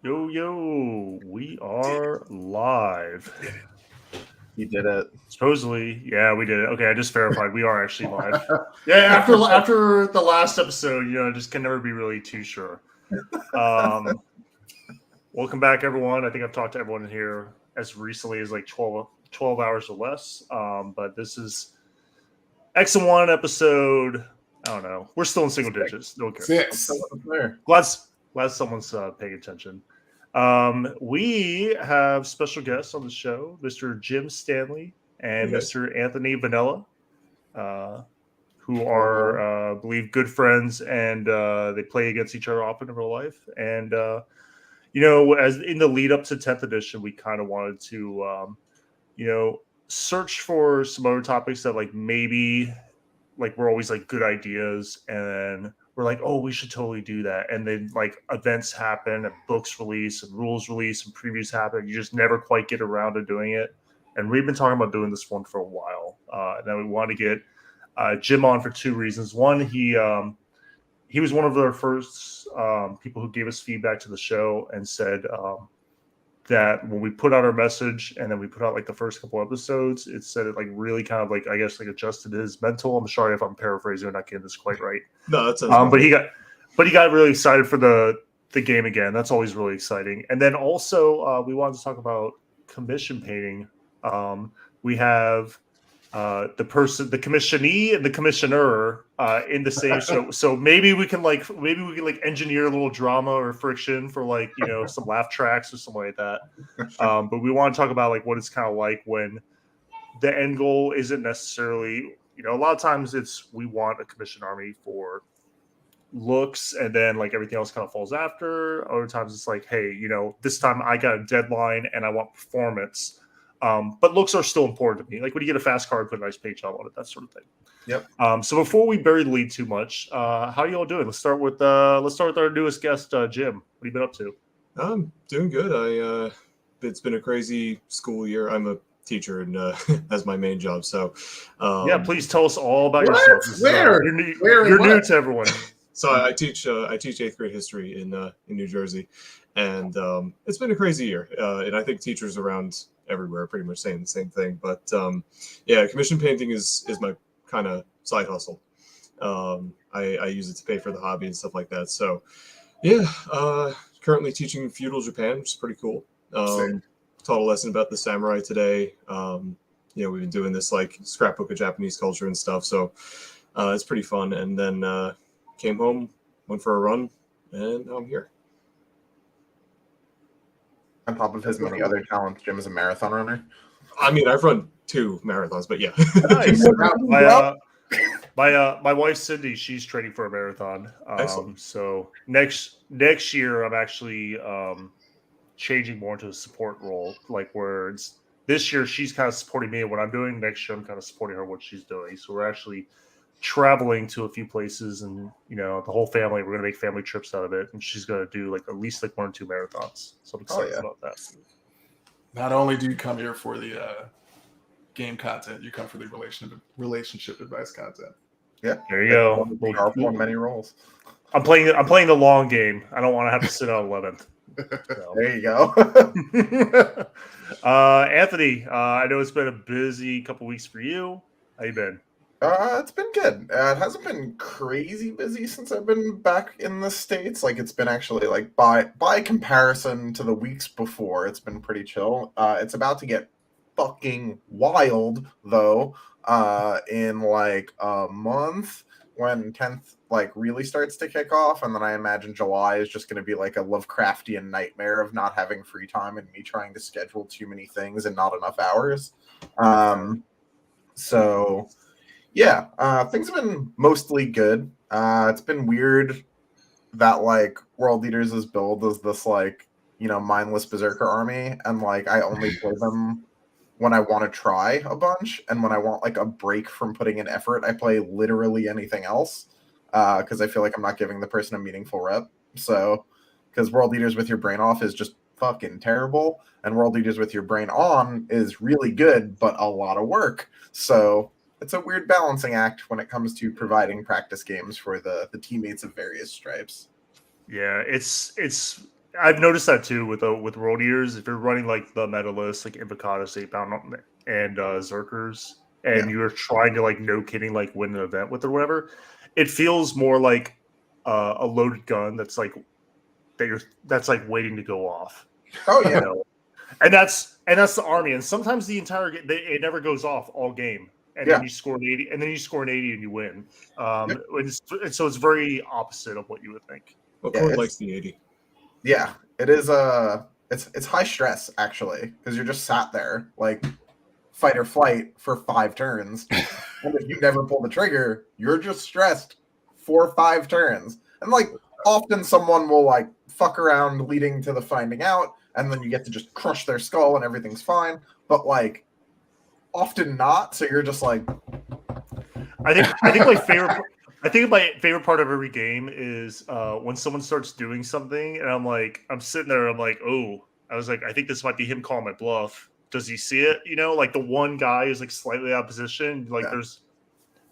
Yo, we are live. You did it. Supposedly, yeah, we did it. Okay, I just verified we are actually live. Yeah, after the last episode, just can never be really too sure. Welcome back, everyone. I think I've talked to everyone in here as recently as like 12 hours or less. But this is X and One episode. I don't know. We're still in single digits. No one cares. Six. Glad someone's paying attention. We have special guests on the show, Mr. Jim Stanley and Mr. Anthony Vanella, who are, I believe, good friends, and they play against each other often in real life. And as in the lead up to 10th edition, we kind of wanted to, search for some other topics that maybe were always good ideas, and we're like, oh, we should totally do that. And then events happen and books release and rules release and previews happen. You just never quite get around to doing it. And we've been talking about doing this one for a while. And then we want to get Jim on for two reasons. One, he was one of the first people who gave us feedback to the show and said that when we put out our message and then we put out the first couple episodes, it said it really kind of I guess adjusted his mental. I'm sorry if I'm paraphrasing or not getting this quite right. No, that's but he got really excited for the game again. That's always really exciting. And then also we wanted to talk about commission painting. We have the commissionee and the commissioner in the same show. So maybe we can engineer a little drama or friction for some laugh tracks or something like that. But we want to talk about what it's kind of like when the end goal isn't necessarily, a lot of times it's we want a commission army for looks and then everything else kind of falls after. Other times it's hey, this time I got a deadline and I want performance. But looks are still important to me. When you get a fast card, put a nice paint job on it, that sort of thing. Yep. So before we bury the lead too much, how are you all doing? Let's start with our newest guest, Jim. What have you been up to? I'm doing good. It's been a crazy school year. I'm a teacher and as my main job. So please tell us all about yourself. You're new to everyone. So I teach 8th grade history in New Jersey, and it's been a crazy year. And I think teachers around everywhere are pretty much saying the same thing. But commission painting is my kind of side hustle. I use it to pay for the hobby and stuff like that. So currently teaching feudal Japan, which is pretty cool. Taught a lesson about the samurai today. We've been doing this scrapbook of Japanese culture and stuff. So it's pretty fun. And then came home, went for a run, and now I'm here. On top of his many other talents, Jim is a marathon runner. I mean, I've run 2 marathons, but yeah. Nice. My wife Cindy, she's training for a marathon. So next year, I'm actually changing more into a support role, where it's this year she's kind of supporting me in what I'm doing. Next year, I'm kind of supporting her what she's doing. So we're actually traveling to a few places, and the whole family, we're gonna make family trips out of it, and she's gonna do at least 1 or 2 marathons. So I'm excited about that. Not only do you come here for the game content, you come for the relationship advice content. Yeah, there you go. Powerful in many roles. I'm playing the long game. I don't want to have to sit out 11th. So. There you go. Anthony, I know it's been a busy couple weeks for you. How you been? It's been good. It hasn't been crazy busy since I've been back in the States. It's been actually by comparison to the weeks before, it's been pretty chill. It's about to get fucking wild though. In a month when 10th really starts to kick off, and then I imagine July is just going to be a Lovecraftian nightmare of not having free time and me trying to schedule too many things and not enough hours. So. Yeah, things have been mostly good. It's been weird that World Leaders is billed as this mindless berserker army, and I only play them when I want to try a bunch, and when I want a break from putting in effort, I play literally anything else because I feel I'm not giving the person a meaningful rep. So, because World Leaders with your brain off is just fucking terrible, and World Leaders with your brain on is really good but a lot of work. So. It's a weird balancing act when it comes to providing practice games for the teammates of various stripes. Yeah, it's I've noticed that too with World Eaters. If you're running like the meta list, like Invocatus, 8-pound, and Zerkers, and you're trying to like no kidding like win an event with or whatever, it feels more like a loaded gun that's like that's like waiting to go off. Oh yeah. You know? And that's the army. And sometimes the entire game it never goes off all game. And then you score an 80, and then you score an 80 and you win. And so it's very opposite of what you would think. Well, Cord likes the 80. Yeah, it is. It's high stress actually, because you're just sat there like fight or flight for 5 turns, and if you never pull the trigger, you're just stressed for 5 turns. And like often someone will like fuck around leading to the finding out, and then you get to just crush their skull and everything's fine. But like often not. So you're just like, I think my favorite. I think my favorite part of every game is when someone starts doing something, and I'm sitting there, I'm like, oh, I was like, I think this might be him calling my bluff. Does he see it? You know, like the one guy is like slightly out of position. Like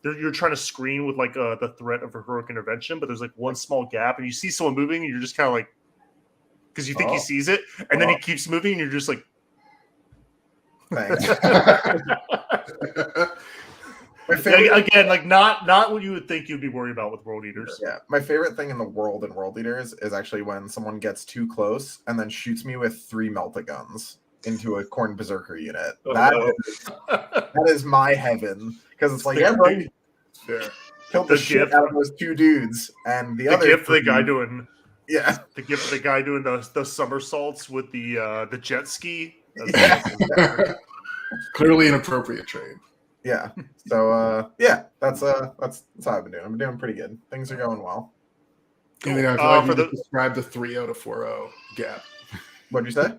you're trying to screen with like the threat of a heroic intervention, but there's like one small gap, and you see someone moving, and you're just kind of like, because you think he sees it, and then he keeps moving, and you're just like, thanks. Again, like not what you would think you'd be worried about with World Eaters. Yeah, my favorite thing in the world in World Eaters is actually when someone gets too close and then shoots me with 3 melta-guns into a Corn Berserker unit. That is my heaven, because it's like, everybody killed the shit out of those 2 dudes, and the other gift of the guy doing the gift of the guy doing the somersaults with the jet ski. Clearly an appropriate trade. Yeah. So that's how I've been doing. I've been doing pretty good. Things are going well. And I feel like you just described the 3-0 to 4-0 gap. What'd you say?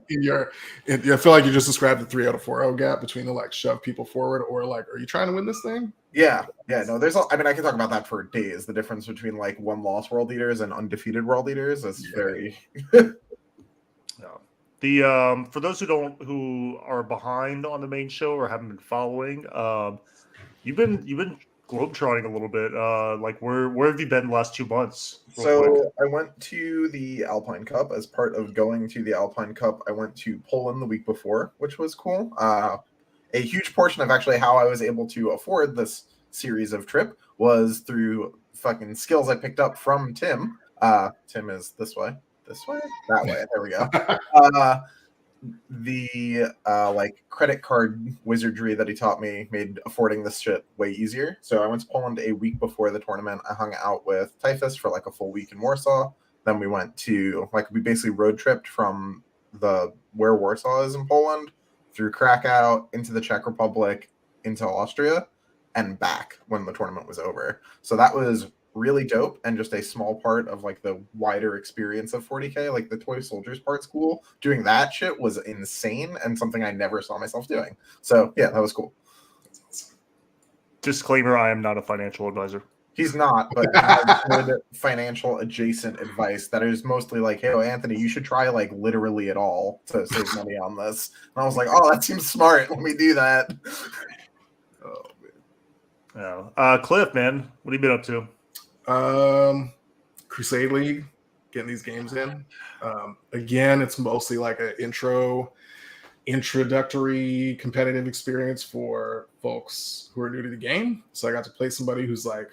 I feel like you just described the 3-0 to 4-0 gap between the like shove people forward or like, are you trying to win this thing? Yeah. No, I can talk about that for days. The difference between like 1-loss World Eaters and undefeated World Eaters is very. The for those who are behind on the main show or haven't been following, you've been globetrotting a little bit. Like where have you been the last 2 months? So I went to the Alpine Cup. As part of going to the Alpine Cup, I went to Poland the week before, which was cool. A huge portion of actually how I was able to afford this series of trip was through fucking skills I picked up from Tim. Tim is this way, that way. There we go. The like credit card wizardry that he taught me made affording this shit way easier. So I went to Poland a week before the tournament. I hung out with Typhus for like a full week in Warsaw. Then we went to we basically road tripped from where Warsaw is in Poland through Krakow into the Czech Republic into Austria and back when the tournament was over. So that was really dope, and just a small part of like the wider experience of 40K. Like the toy soldiers part's cool. Doing that shit was insane and something I never saw myself doing. So yeah, that was cool. Disclaimer: I am not a financial advisor. He's not, but has good financial adjacent advice that is mostly like, hey, Anthony, you should try like literally it all to save money on this. And I was like, oh, that seems smart. Let me do that. Oh man. Yeah. Cliff, man, what have you been up to? Crusade League, getting these games in. Again, it's mostly like an introductory competitive experience for folks who are new to the game. So I got to play somebody who's like,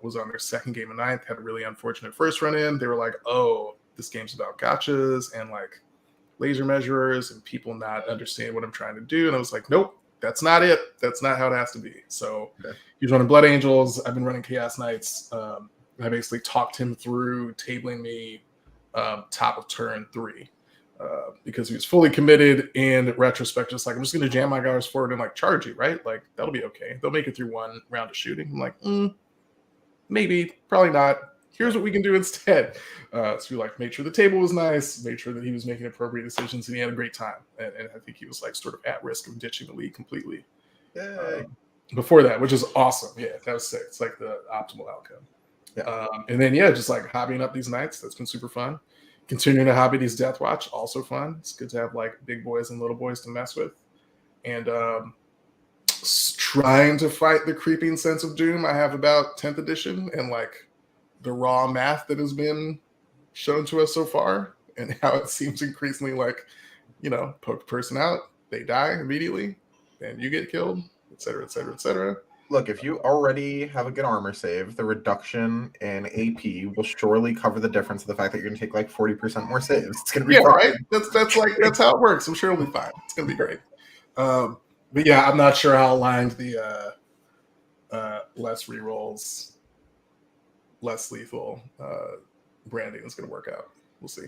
was on their second game of 9th, had a really unfortunate first run in. They were like, oh, this game's about gotchas and like laser measurers and people not understand what I'm trying to do. And I was like, nope, that's not it. That's not how it has to be. So he's running Blood Angels. I've been running Chaos Knights. I basically talked him through tabling me top of turn 3 because he was fully committed. In retrospect, just like, I'm just going to jam my guys forward and like charge you, right? Like, that'll be okay. They'll make it through 1 round of shooting. I'm like, maybe, probably not. Here's what we can do instead. So we like made sure the table was nice, made sure that he was making appropriate decisions, and he had a great time. And I think he was like sort of at risk of ditching the league completely. Before that, which is awesome. Yeah, that was sick. It's like the optimal outcome. Yeah. And then just like hobbying up these nights. That's been super fun. Continuing to hobby these Death Watch, also fun. It's good to have like big boys and little boys to mess with. And trying to fight the creeping sense of doom. I have about 10th edition and like the raw math that has been shown to us so far. and how it seems increasingly like, poke the person out, they die immediately, and you get killed, et cetera, et cetera, et cetera. Look, if you already have a good armor save, the reduction in AP will surely cover the difference of the fact that you're going to take like 40% more saves. It's going to be fine. Right. That's how it works. I'm sure it'll be fine. It's going to be great. But yeah, I'm not sure how aligned the less rerolls, less lethal branding is going to work out. We'll see.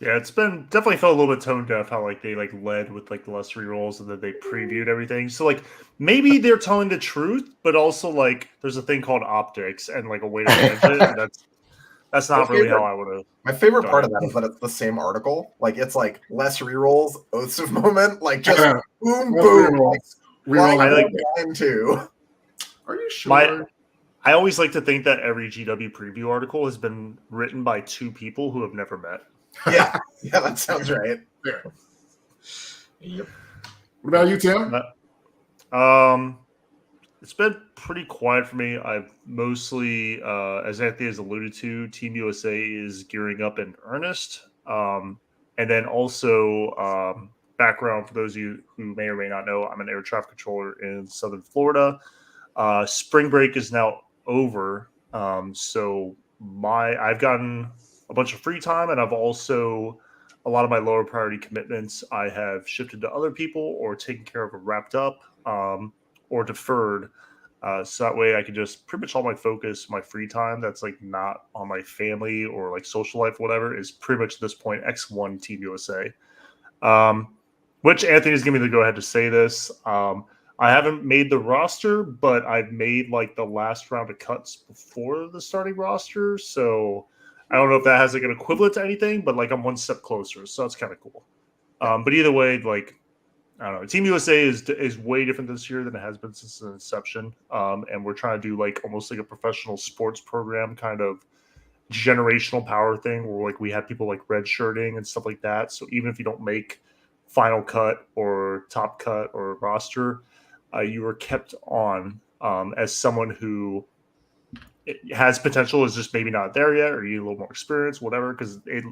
Yeah, it's been definitely felt a little bit tone deaf how like they like led with like the less rerolls and then they previewed everything. So like maybe they're telling the truth, but also like there's a thing called optics and like a way to manage it. And that's not really how I would have. My favorite part of that is that it's the same article. Like it's like less rerolls, Oaths of Moment, like just boom, boom. Line two. Are you sure? I always like to think that every GW preview article has been written by two people who have never met. Yeah, that sounds right. Yeah. Yep. What about you, Tim? It's been pretty quiet for me. I've mostly, as Anthony has alluded to, Team USA is gearing up in earnest. And then also, background for those of you who may or may not know, I'm an air traffic controller in Southern Florida. Spring break is now over. So I've gotten a bunch of free time, and I've also a lot of my lower priority commitments I have shifted to other people or taken care of or wrapped up or deferred. So that way I can just pretty much all my focus, my free time that's like not on my family or like social life, whatever, is pretty much at this point X1 Team USA. Which Anthony is giving me the go ahead to say this. I haven't made the roster, but I've made like the last round of cuts before the starting roster. So I don't know if that has like an equivalent to anything, but like I'm one step closer. So that's kind of cool. But either way, like, I don't know. Team USA is way different this year than it has been since the inception. And we're trying to do like almost like a professional sports program kind of generational power thing where like we have people like redshirting and stuff like that. So even if you don't make final cut or top cut or roster, you are kept on as someone who has potential, is just maybe not there yet, or you need a little more experience, whatever. Because the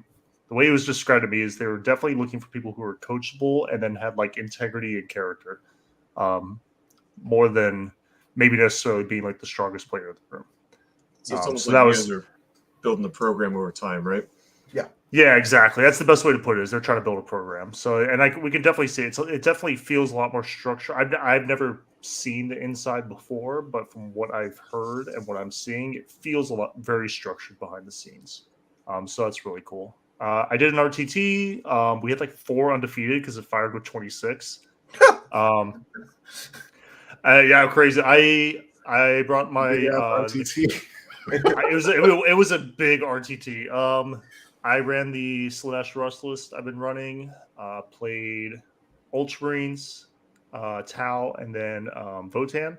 way it was described to me is they were definitely looking for people who are coachable and then had like integrity and character, more than maybe necessarily being like the strongest player in the room. So it's almost like you guys are building the program over time, right? Yeah, exactly. That's the best way to put it. Is they're trying to build a program. So, and we can definitely see it. It definitely feels a lot more structured. I've never seen the inside before, but from what I've heard and what I'm seeing, it feels a lot very structured behind the scenes. So that's really cool. I did an RTT. We had like 4 undefeated because it fired with 26. Yeah, crazy. I brought my RTT. it was a big RTT. I ran the Slanesh Rush list I've been running, played Ultramarines, Tau, and then Votan.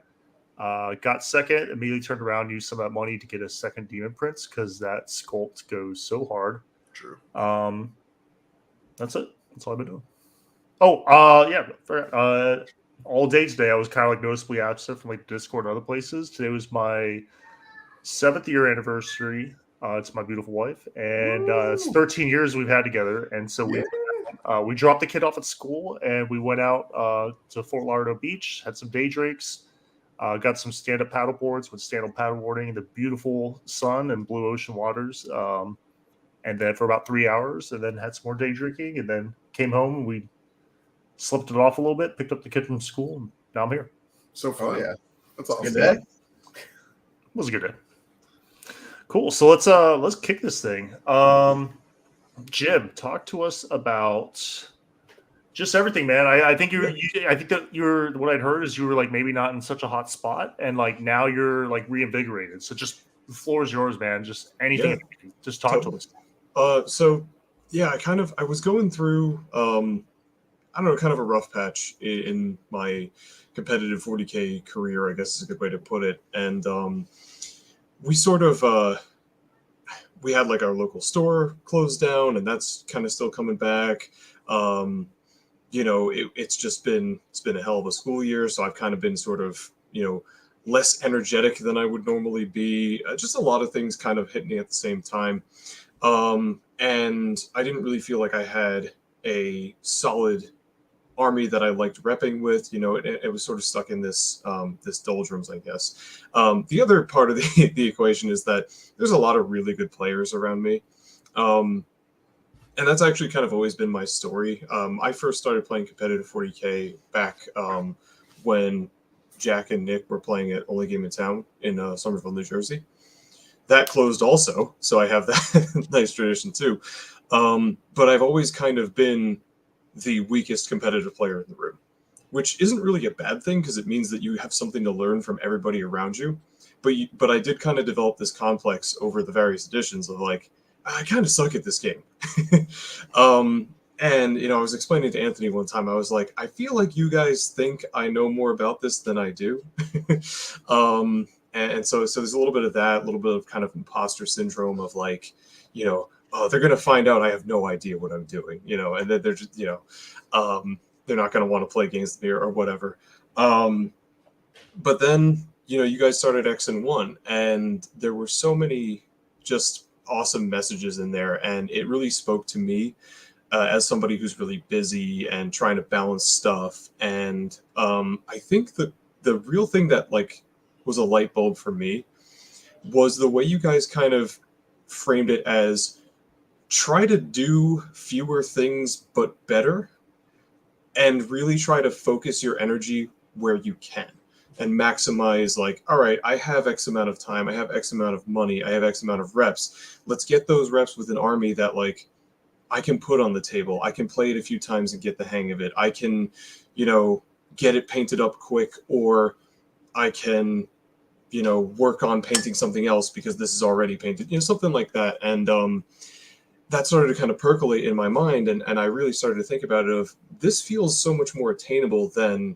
Got second, immediately turned around, used some of that money to get a second Demon Prince because that sculpt goes so hard. True. That's it. That's all I've been doing. Oh, yeah. All day today, I was kind of like noticeably absent from like Discord and other places. Today was my 7th year anniversary. It's my beautiful wife, and it's 13 years we've had together. And so we dropped the kid off at school, and we went out to Fort Lauderdale Beach, had some day drinks, got some stand-up paddle boards, went stand-up paddleboarding in the beautiful sun and blue ocean waters, and then for about 3 hours, and then had some more day drinking, and then came home, and we slipped it off a little bit, picked up the kid from school, and now I'm here. So fun. Oh, yeah. That's awesome. Good day. It was a good day. Cool. So let's kick this thing. Jim, talk to us about just everything, man. I think I think that you're. What I'd heard is you were like maybe not in such a hot spot, and like now you're like reinvigorated. So just the floor is yours, man. Just anything. Yeah. Just talk to us. So yeah, I was going through I don't know, kind of a rough patch in my competitive 40K career, I guess is a good way to put it, and we sort of we had like our local store closed down, and that's kind of still coming back. You know, it's been a hell of a school year, so I've kind of been sort of, you know, less energetic than I would normally be. Just a lot of things kind of hit me at the same time. And I didn't really feel like I had a solid army that I liked repping with. It was sort of stuck in this doldrums, I guess. The other part of the equation is that there's a lot of really good players around me. And that's actually kind of always been my story. I first started playing competitive 40K back when Jack and Nick were playing at Only Game in Town in Somerville, New Jersey. That closed also, so I have that nice tradition too. But I've always kind of been the weakest competitive player in the room, which isn't really a bad thing because it means that you have something to learn from everybody around you. But I did kind of develop this complex over the various editions of like, I kind of suck at this game. And I was explaining to Anthony one time, I was like, I feel like you guys think I know more about this than I do. And so there's a little bit of that, a little bit of kind of imposter syndrome of like, oh, they're going to find out I have no idea what I'm doing, and then they're just, they're not going to want to play against me or whatever. But then, you guys started X and 1, and there were so many just awesome messages in there, and it really spoke to me as somebody who's really busy and trying to balance stuff. And I think the real thing that like was a light bulb for me was the way you guys kind of framed it as try to do fewer things but better, and really try to focus your energy where you can and maximize like, all right, I have X amount of time, I have X amount of money, I have X amount of reps. Let's get those reps with an army that like I can put on the table. I can play it a few times and get the hang of it. I can, get it painted up quick, or I can, work on painting something else because this is already painted, something like that. And that started to kind of percolate in my mind. And I really started to think about it of this feels so much more attainable than,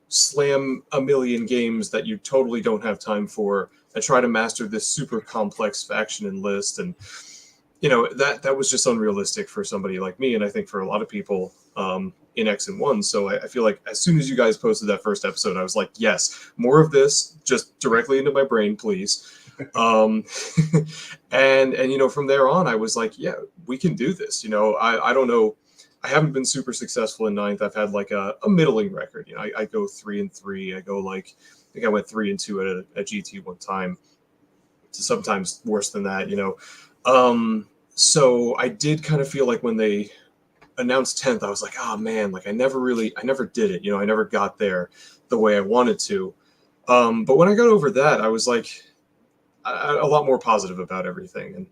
slam a million games that you totally don't have time for and try to master this super complex faction and list. And, that was just unrealistic for somebody like me. And I think for a lot of people in X and 1. So I feel like as soon as you guys posted that first episode, I was like, yes, more of this just directly into my brain, please. And from there on, I was like, yeah, we can do this. I don't know. I haven't been super successful in 9th. I've had like a middling record. I go 3-3. I go like, I think I went 3-2 at a GT one time. Sometimes worse than that, So I did kind of feel like when they announced 10th, I was like, oh man, like I never did it. I never got there the way I wanted to. But when I got over that, I was like a lot more positive about everything.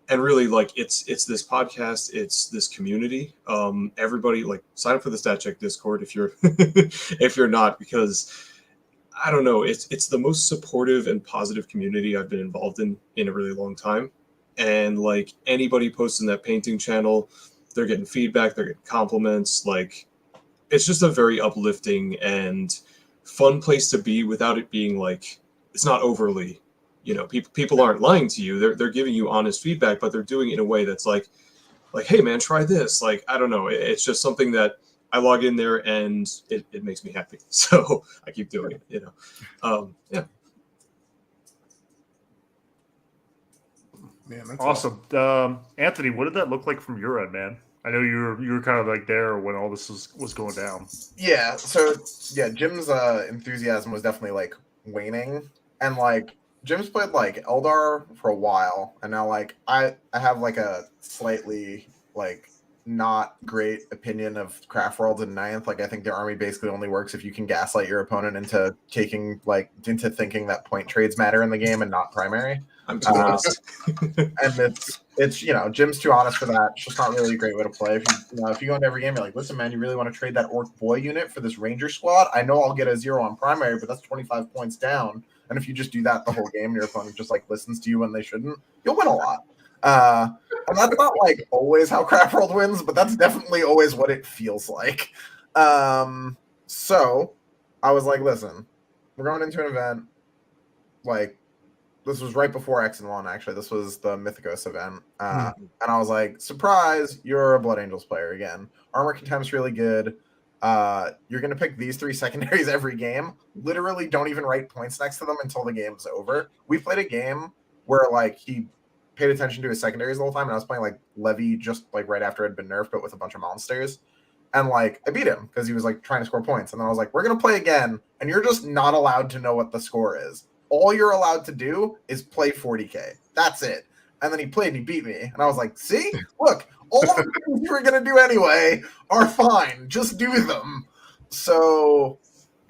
And really like it's this podcast, it's this community. Everybody like sign up for the Stat Check Discord if you're if you're not, because I don't know, it's the most supportive and positive community I've been involved in a really long time. And like anybody posting that painting channel, they're getting feedback, they're getting compliments. Like it's just a very uplifting and fun place to be without it being like, it's not overly, people aren't lying to you. They're giving you honest feedback, but they're doing it in a way that's like, hey man, try this. Like, I don't know. It's just something that I log in there and it makes me happy. So I keep doing it, yeah. Man, that's awesome. Anthony, what did that look like from your end, man? I know you were kind of like there when all this was going down. Yeah. So yeah, Jim's enthusiasm was definitely like waning, and like Jim's played like Eldar for a while, and now like I have like a slightly like not great opinion of Craft Worlds in 9th. Like I think their army basically only works if you can gaslight your opponent into thinking that point trades matter in the game and not primary. I'm too honest. And it's Jim's too honest for that. It's just not really a great way to play. If you go into every game, you're like, listen, man, you really want to trade that Orc Boy unit for this Ranger squad? I know I'll get a 0 on primary, but that's 25 points down. And if you just do that the whole game, and your opponent just like listens to you when they shouldn't, you'll win a lot. And that's not like always how Craft World wins, but that's definitely always what it feels like. So I was like, listen, we're going into an event. Like, this was right before X and 1, actually. This was the Mythicos event. And I was like, surprise, you're a Blood Angels player again. Armor Contempt's really good. You're going to pick these 3 secondaries every game. Literally don't even write points next to them until the game's over. We played a game where like he paid attention to his secondaries the whole time, and I was playing like Levy just like right after it had been nerfed, but with a bunch of monsters. And like I beat him because he was like trying to score points. And then I was like, we're gonna play again, and you're just not allowed to know what the score is. All you're allowed to do is play 40k. That's it. And then he played and he beat me. And I was like, see? Look, all the things you were gonna do anyway are fine. Just do them. So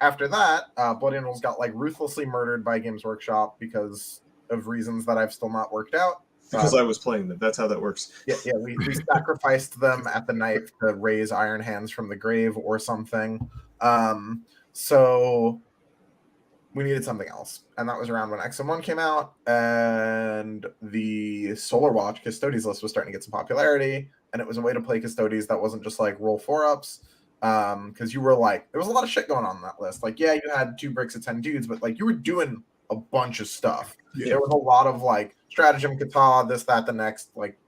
after that, Blood Animals got like ruthlessly murdered by Games Workshop because of reasons that I've still not worked out. Because I was playing them. That's how that works. Yeah, we sacrificed them at the knife to raise Iron Hands from the grave or something. So we needed something else. And that was around when XM1 came out and the Solar Watch Custodes list was starting to get some popularity. And it was a way to play Custodes that wasn't just like roll 4-ups. Because you were like, there was a lot of shit going on that list. Like, yeah, you had 2 bricks of 10 dudes, but like you were doing a bunch of stuff. Yeah. There was a lot of like stratagem, kata, this, that, the next, like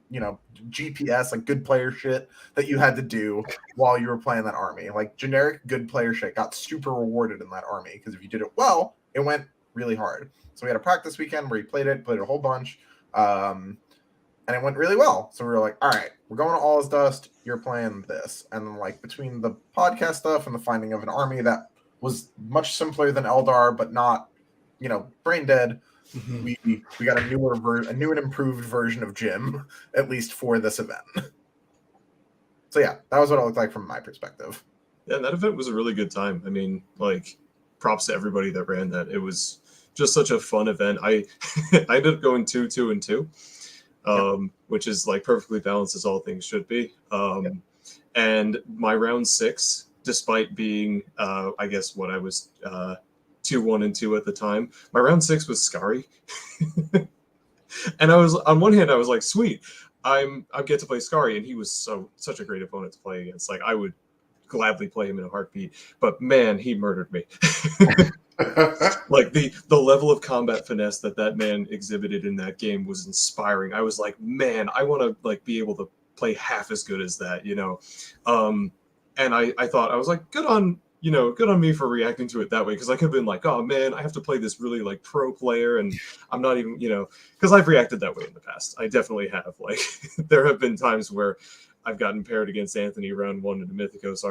you know, GPS, like good player shit that you had to do while you were playing that army. Like generic good player shit got super rewarded in that army because if you did it well, it went really hard. So we had a practice weekend where he played it a whole bunch, and it went really well. So we were like, all right, we're going to All Is Dust. You're playing this, and then like between the podcast stuff and the finding of an army that was much simpler than Eldar, but not, you know, brain dead. Mm-hmm. We got a new and improved version of Jim, at least for this event. So yeah, that was what it looked like from my perspective. Yeah, that event was a really good time. I mean, like, props to everybody that ran that. It was just such a fun event. I ended up going 2-2-2, which is like perfectly balanced as all things should be. And my round 6, despite being, I guess what I was 2-1-2 at the time, my round 6 was Skari. And I was, on one hand, I was like, sweet, I get to play Skari, and he was such a great opponent to play against. Like, I would gladly play him in a heartbeat, but man, he murdered me. Like the level of combat finesse that man exhibited in that game was inspiring. I was like, man, I want to like be able to play half as good as that, you know. And I thought, I was like, good on me for reacting to it that way, because I could have been like, oh man, I have to play this really like pro player, and I'm not even, you know, because I've reacted that way in the past. I definitely have. Like, there have been times where I've gotten paired against Anthony round 1 in the Mythicos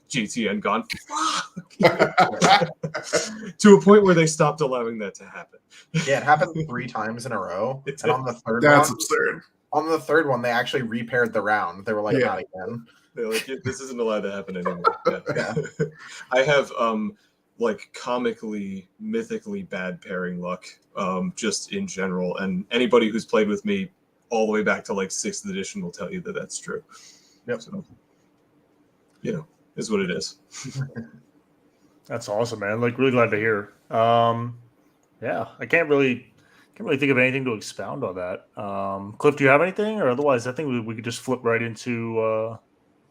GT and gone, to a point where they stopped allowing that to happen. Yeah, it happened 3 times in a row. And on the third That's one, absurd. On the third one, they actually repaired the round. They were like, not again. They're like, this isn't allowed to happen anymore. Yeah. I have like comically, mythically bad pairing luck, just in general. And anybody who's played with me all the way back to like 6th edition will tell you that that's true. Yep. So, you know, is what it is. That's awesome, man. Like, really glad to hear. Yeah, I can't really think of anything to expound on that. Cliff, do you have anything? Or otherwise, I think we could just flip right into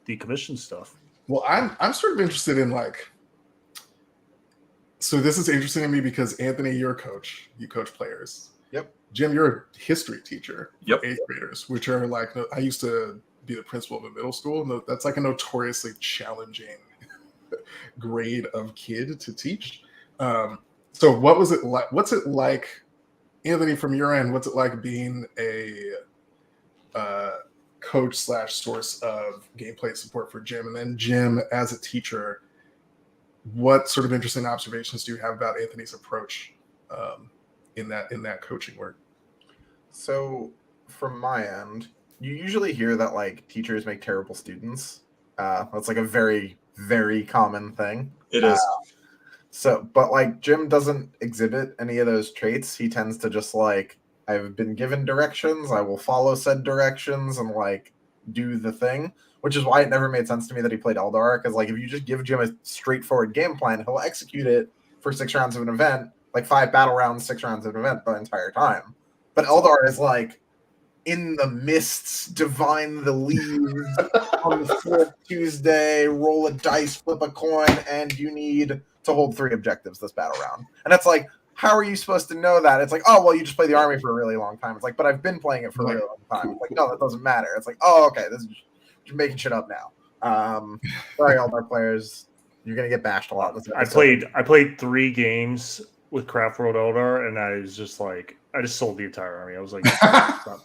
the commission stuff. Well, I'm sort of interested in like, so this is interesting to me because Anthony, you're a coach. You coach players. Yep. Jim, you're a history teacher. Yep. 8th graders, which are like, I used to be the principal of a middle school. No, that's like a notoriously challenging grade of kid to teach. So what was it like? What's it like, Anthony, from your end? What's it like being a coach / source of gameplay support for Jim? And then Jim, as a teacher, what sort of interesting observations do you have about Anthony's approach in that coaching work? So from my end, you usually hear that like teachers make terrible students. That's like a very, very common thing. It is. So, but like Jim doesn't exhibit any of those traits. He tends to just like, I've been given directions, I will follow said directions and like do the thing, which is why it never made sense to me that he played Eldar. Because like if you just give Jim a straightforward game plan, he'll execute it for 6 rounds of an event, like 5 battle rounds, 6 rounds of an event the entire time. But Eldar is like in the mists, divine the leaves on the 4th Tuesday, roll a dice, flip a coin, and you need to hold 3 objectives this battle round. And it's like, how are you supposed to know that? It's like, oh, well, you just play the army for a really long time. It's like, but I've been playing it for a really long time. It's like, no, that doesn't matter. It's like, oh, okay, this is you're making shit up now. Sorry, Eldar players, you're gonna get bashed a lot. I played 3 games with Craft World Eldar, and I was just like, I just sold the entire army. I was like, stop.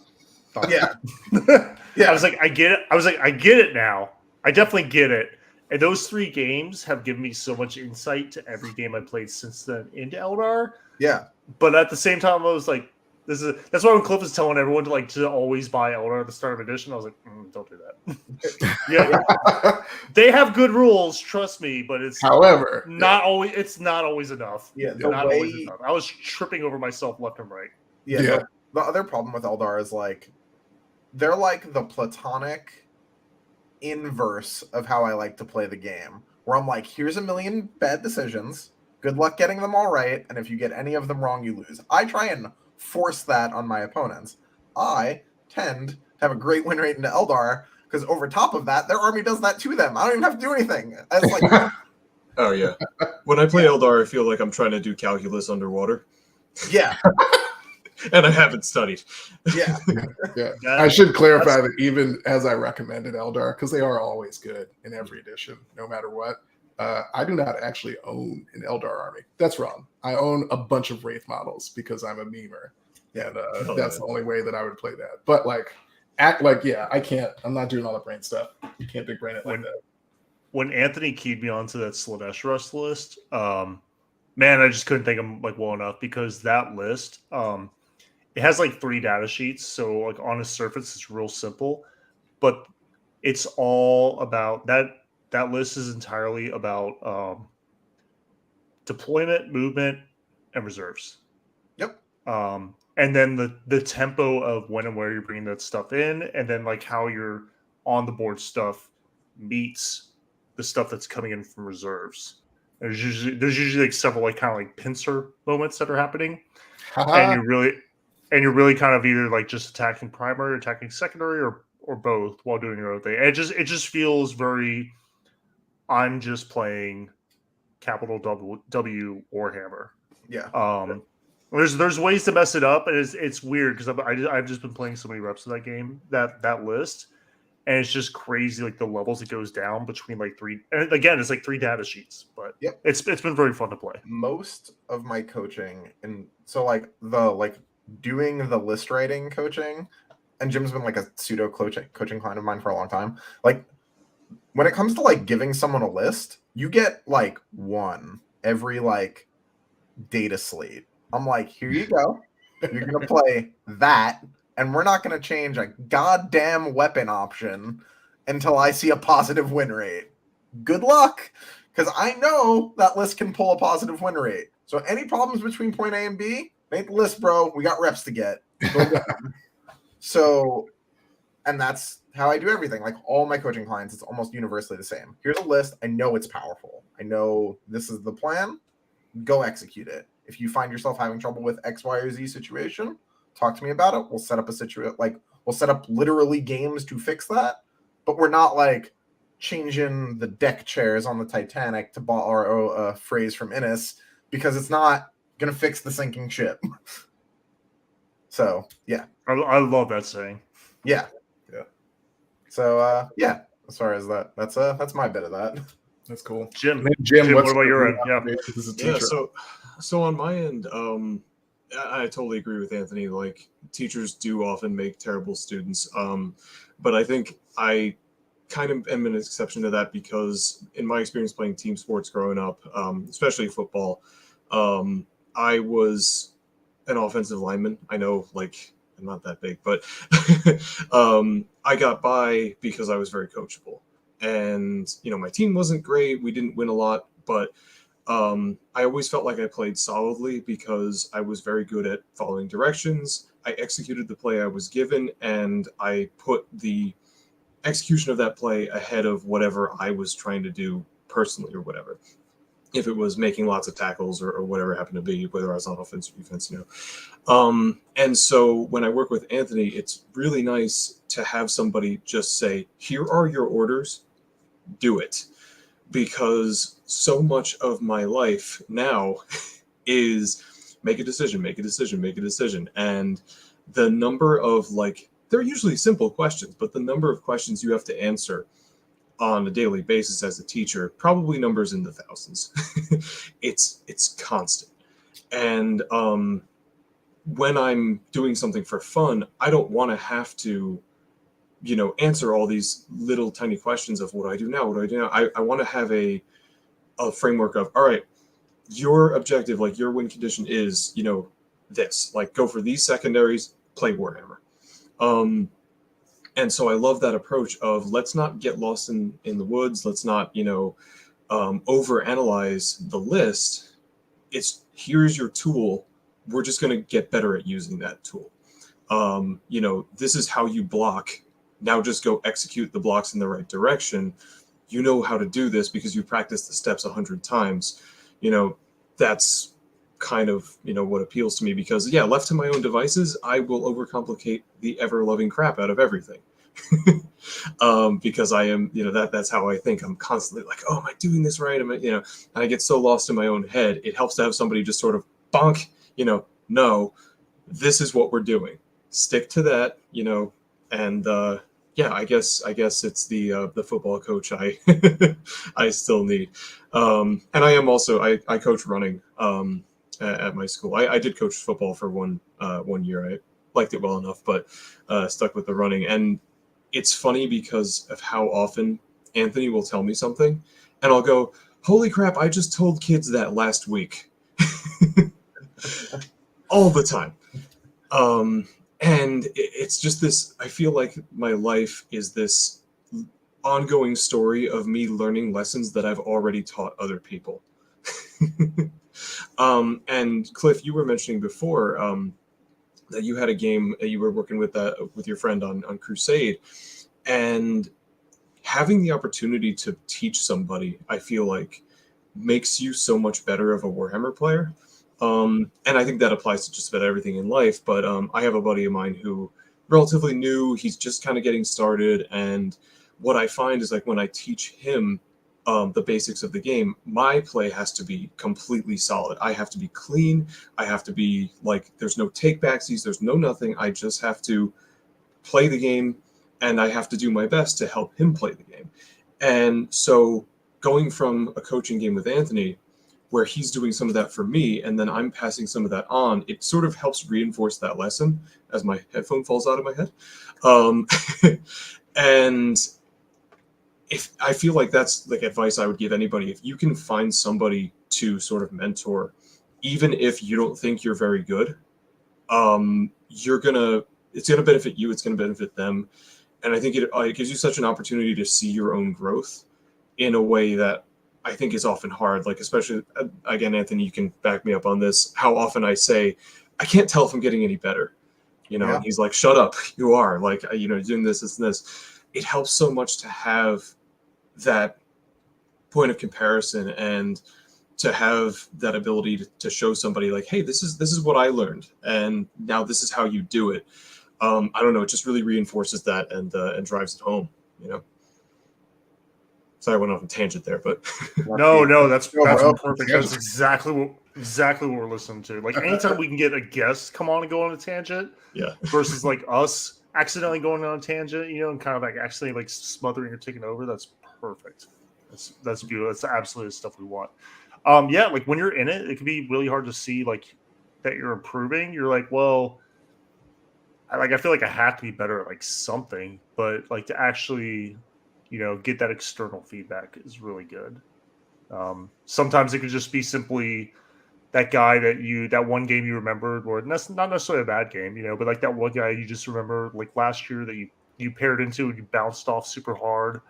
Yeah. I was like, I get it. I get it now. I definitely get it. And those 3 games have given me so much insight to every game I played since then into Eldar. Yeah. But at the same time, I was like, that's why when Cliff is telling everyone to always buy Eldar at the start of edition, I was like, don't do that. Yeah, they have good rules, trust me, but it's not always. It's not always enough. Yeah, always enough. I was tripping over myself left and right. Yeah. The other problem with Eldar is like they're like the platonic inverse of how I like to play the game. Where I'm like, here's a million bad decisions. Good luck getting them all right, and if you get any of them wrong, you lose. I try and force that on my opponents. I tend to have a great win rate into Eldar because over top of that, their army does that to them. I don't even have to do anything. It's like, oh yeah, when I play Eldar, I feel like I'm trying to do calculus underwater. Yeah, and I haven't studied. Yeah. I should clarify that even as I recommended Eldar, because they are always good in every edition, no matter what. I do not actually own an Eldar army. That's wrong. I own a bunch of Wraith models because I'm a memer. And that's the only way that I would play that. But I can't. I'm not doing all the brain stuff. You can't big brain it like that. When Anthony keyed me onto that Slanesh Rust list, man, I just couldn't think of like well enough because that list, it has like 3 data sheets. So like on the surface, it's real simple, but it's all about that. That list is entirely about deployment, movement, and reserves. Yep. And then the tempo of when and where you're bringing that stuff in, and then like how your on the board stuff meets the stuff that's coming in from reserves. There's usually like several like kind of like pincer moments that are happening, and you're really kind of either like just attacking primary, or attacking secondary, or both while doing your own thing. And it just feels very. I'm just playing capital W Warhammer. Yeah. There's ways to mess it up, and it's weird because I've just been playing so many reps of that game that list, and it's just crazy like the levels it goes down between like 3. And again, it's like 3 data sheets, but it's been very fun to play. Most of my coaching, and so like doing the list writing coaching, and Jim's been like a pseudo coaching client of mine for a long time. Like when it comes to like giving someone a list, you get like 1 every like data slate. I'm like, here you go. You're going to play that, and we're not going to change a goddamn weapon option until I see a positive win rate. Good luck, because I know that list can pull a positive win rate. So any problems between point A and B, make the list, bro. We got reps to get. So, and that's how I do everything. Like all my coaching clients, it's almost universally the same. Here's a list. I know it's powerful. I know this is the plan. Go execute it. If you find yourself having trouble with X, Y, or Z situation, talk to me about it. We'll set up a situation. Like we'll set up literally games to fix that. But we're not like changing the deck chairs on the Titanic, to borrow a phrase from Innis, because it's not gonna fix the sinking ship. So yeah, I love that saying. Yeah. So yeah, as far as that's my bit of that. That's cool. Jim, Jim, what about your end? Yeah. This is a teacher. So on my end, I totally agree with Anthony. Like teachers do often make terrible students. But I think I kind of am an exception to that because in my experience playing team sports growing up, especially football, I was an offensive lineman. I know, like, I'm not that big, but I got by because I was very coachable. And, my team wasn't great. We didn't win a lot, but I always felt like I played solidly because I was very good at following directions. I executed the play I was given, and I put the execution of that play ahead of whatever I was trying to do personally or whatever. If it was making lots of tackles or whatever it happened to be, whether I was on offense or defense, And so when I work with Anthony, it's really nice to have somebody just say, here are your orders, do it. Because so much of my life now is make a decision. And the number of they're usually simple questions, but the number of questions you have to answer on a daily basis as a teacher probably numbers in the thousands. It's constant. And when I'm doing something for fun, I don't want to have to, answer all these little tiny questions of what do I do now? What do I do now? I want to have a framework of, all right, your objective, like your win condition is, this, like go for these secondaries, play Warhammer. And so I love that approach of let's not get lost in the woods. Let's not, overanalyze the list. It's here's your tool. We're just going to get better at using that tool. This is how you block. Now just go execute the blocks in the right direction. You know how to do this because you practiced the steps 100 times. That's kind of, what appeals to me because, left to my own devices, I will overcomplicate the ever-loving crap out of everything. Because I am, that's how I think. I'm constantly like, oh, am I doing this right? And I get so lost in my own head. It helps to have somebody just sort of bonk, no, this is what we're doing. Stick to that, and I guess it's the football coach I I still need. And I am also I coach running at my school. I did coach football for one year. I liked it well enough, but stuck with the running. And it's funny because of how often Anthony will tell me something, and I'll go, "Holy crap! I just told kids that last week." All the time. And it's just this, I feel like my life is this ongoing story of me learning lessons that I've already taught other people. And Cliff, you were mentioning before that you had a game that you were working with your friend on Crusade, and having the opportunity to teach somebody, I feel like makes you so much better of a Warhammer player. And I think that applies to just about everything in life. But I have a buddy of mine who relatively new, he's just kind of getting started. And what I find is like when I teach him the basics of the game, my play has to be completely solid. I have to be clean. I have to be like, there's no take backsies. There's no nothing. I just have to play the game, and I have to do my best to help him play the game. And so going from a coaching game with Anthony, where he's doing some of that for me, and then I'm passing some of that on, it sort of helps reinforce that lesson as my headphone falls out of my head. And if I feel like that's like advice I would give anybody, if you can find somebody to sort of mentor, even if you don't think you're very good, it's gonna benefit you, it's gonna benefit them. And I think it gives you such an opportunity to see your own growth in a way that I think is often hard. Like, especially, again, Anthony, you can back me up on this, how often I say, I can't tell if I'm getting any better. Yeah. And he's like, shut up, you are. Like, doing this and this. It helps so much to have that point of comparison and to have that ability to show somebody like, hey, this is what I learned, and now this is how you do it. I don't know, it just really reinforces that and drives it home, Sorry, I went off a tangent there, but No, that's bro. perfect. That's exactly what we're listening to. Like anytime we can get a guest come on and go on a tangent, yeah, versus like us accidentally going on a tangent, and kind of like accidentally like smothering or taking over. That's perfect. That's beautiful. That's absolutely the stuff we want. Like when you're in it, it can be really hard to see like that you're improving. You're like, well, I feel like I have to be better at like something, but like to actually get that external feedback is really good. Sometimes it could just be simply that guy that one game you remembered, or that's not necessarily a bad game, but like that one guy you just remember like last year that you paired into and you bounced off super hard,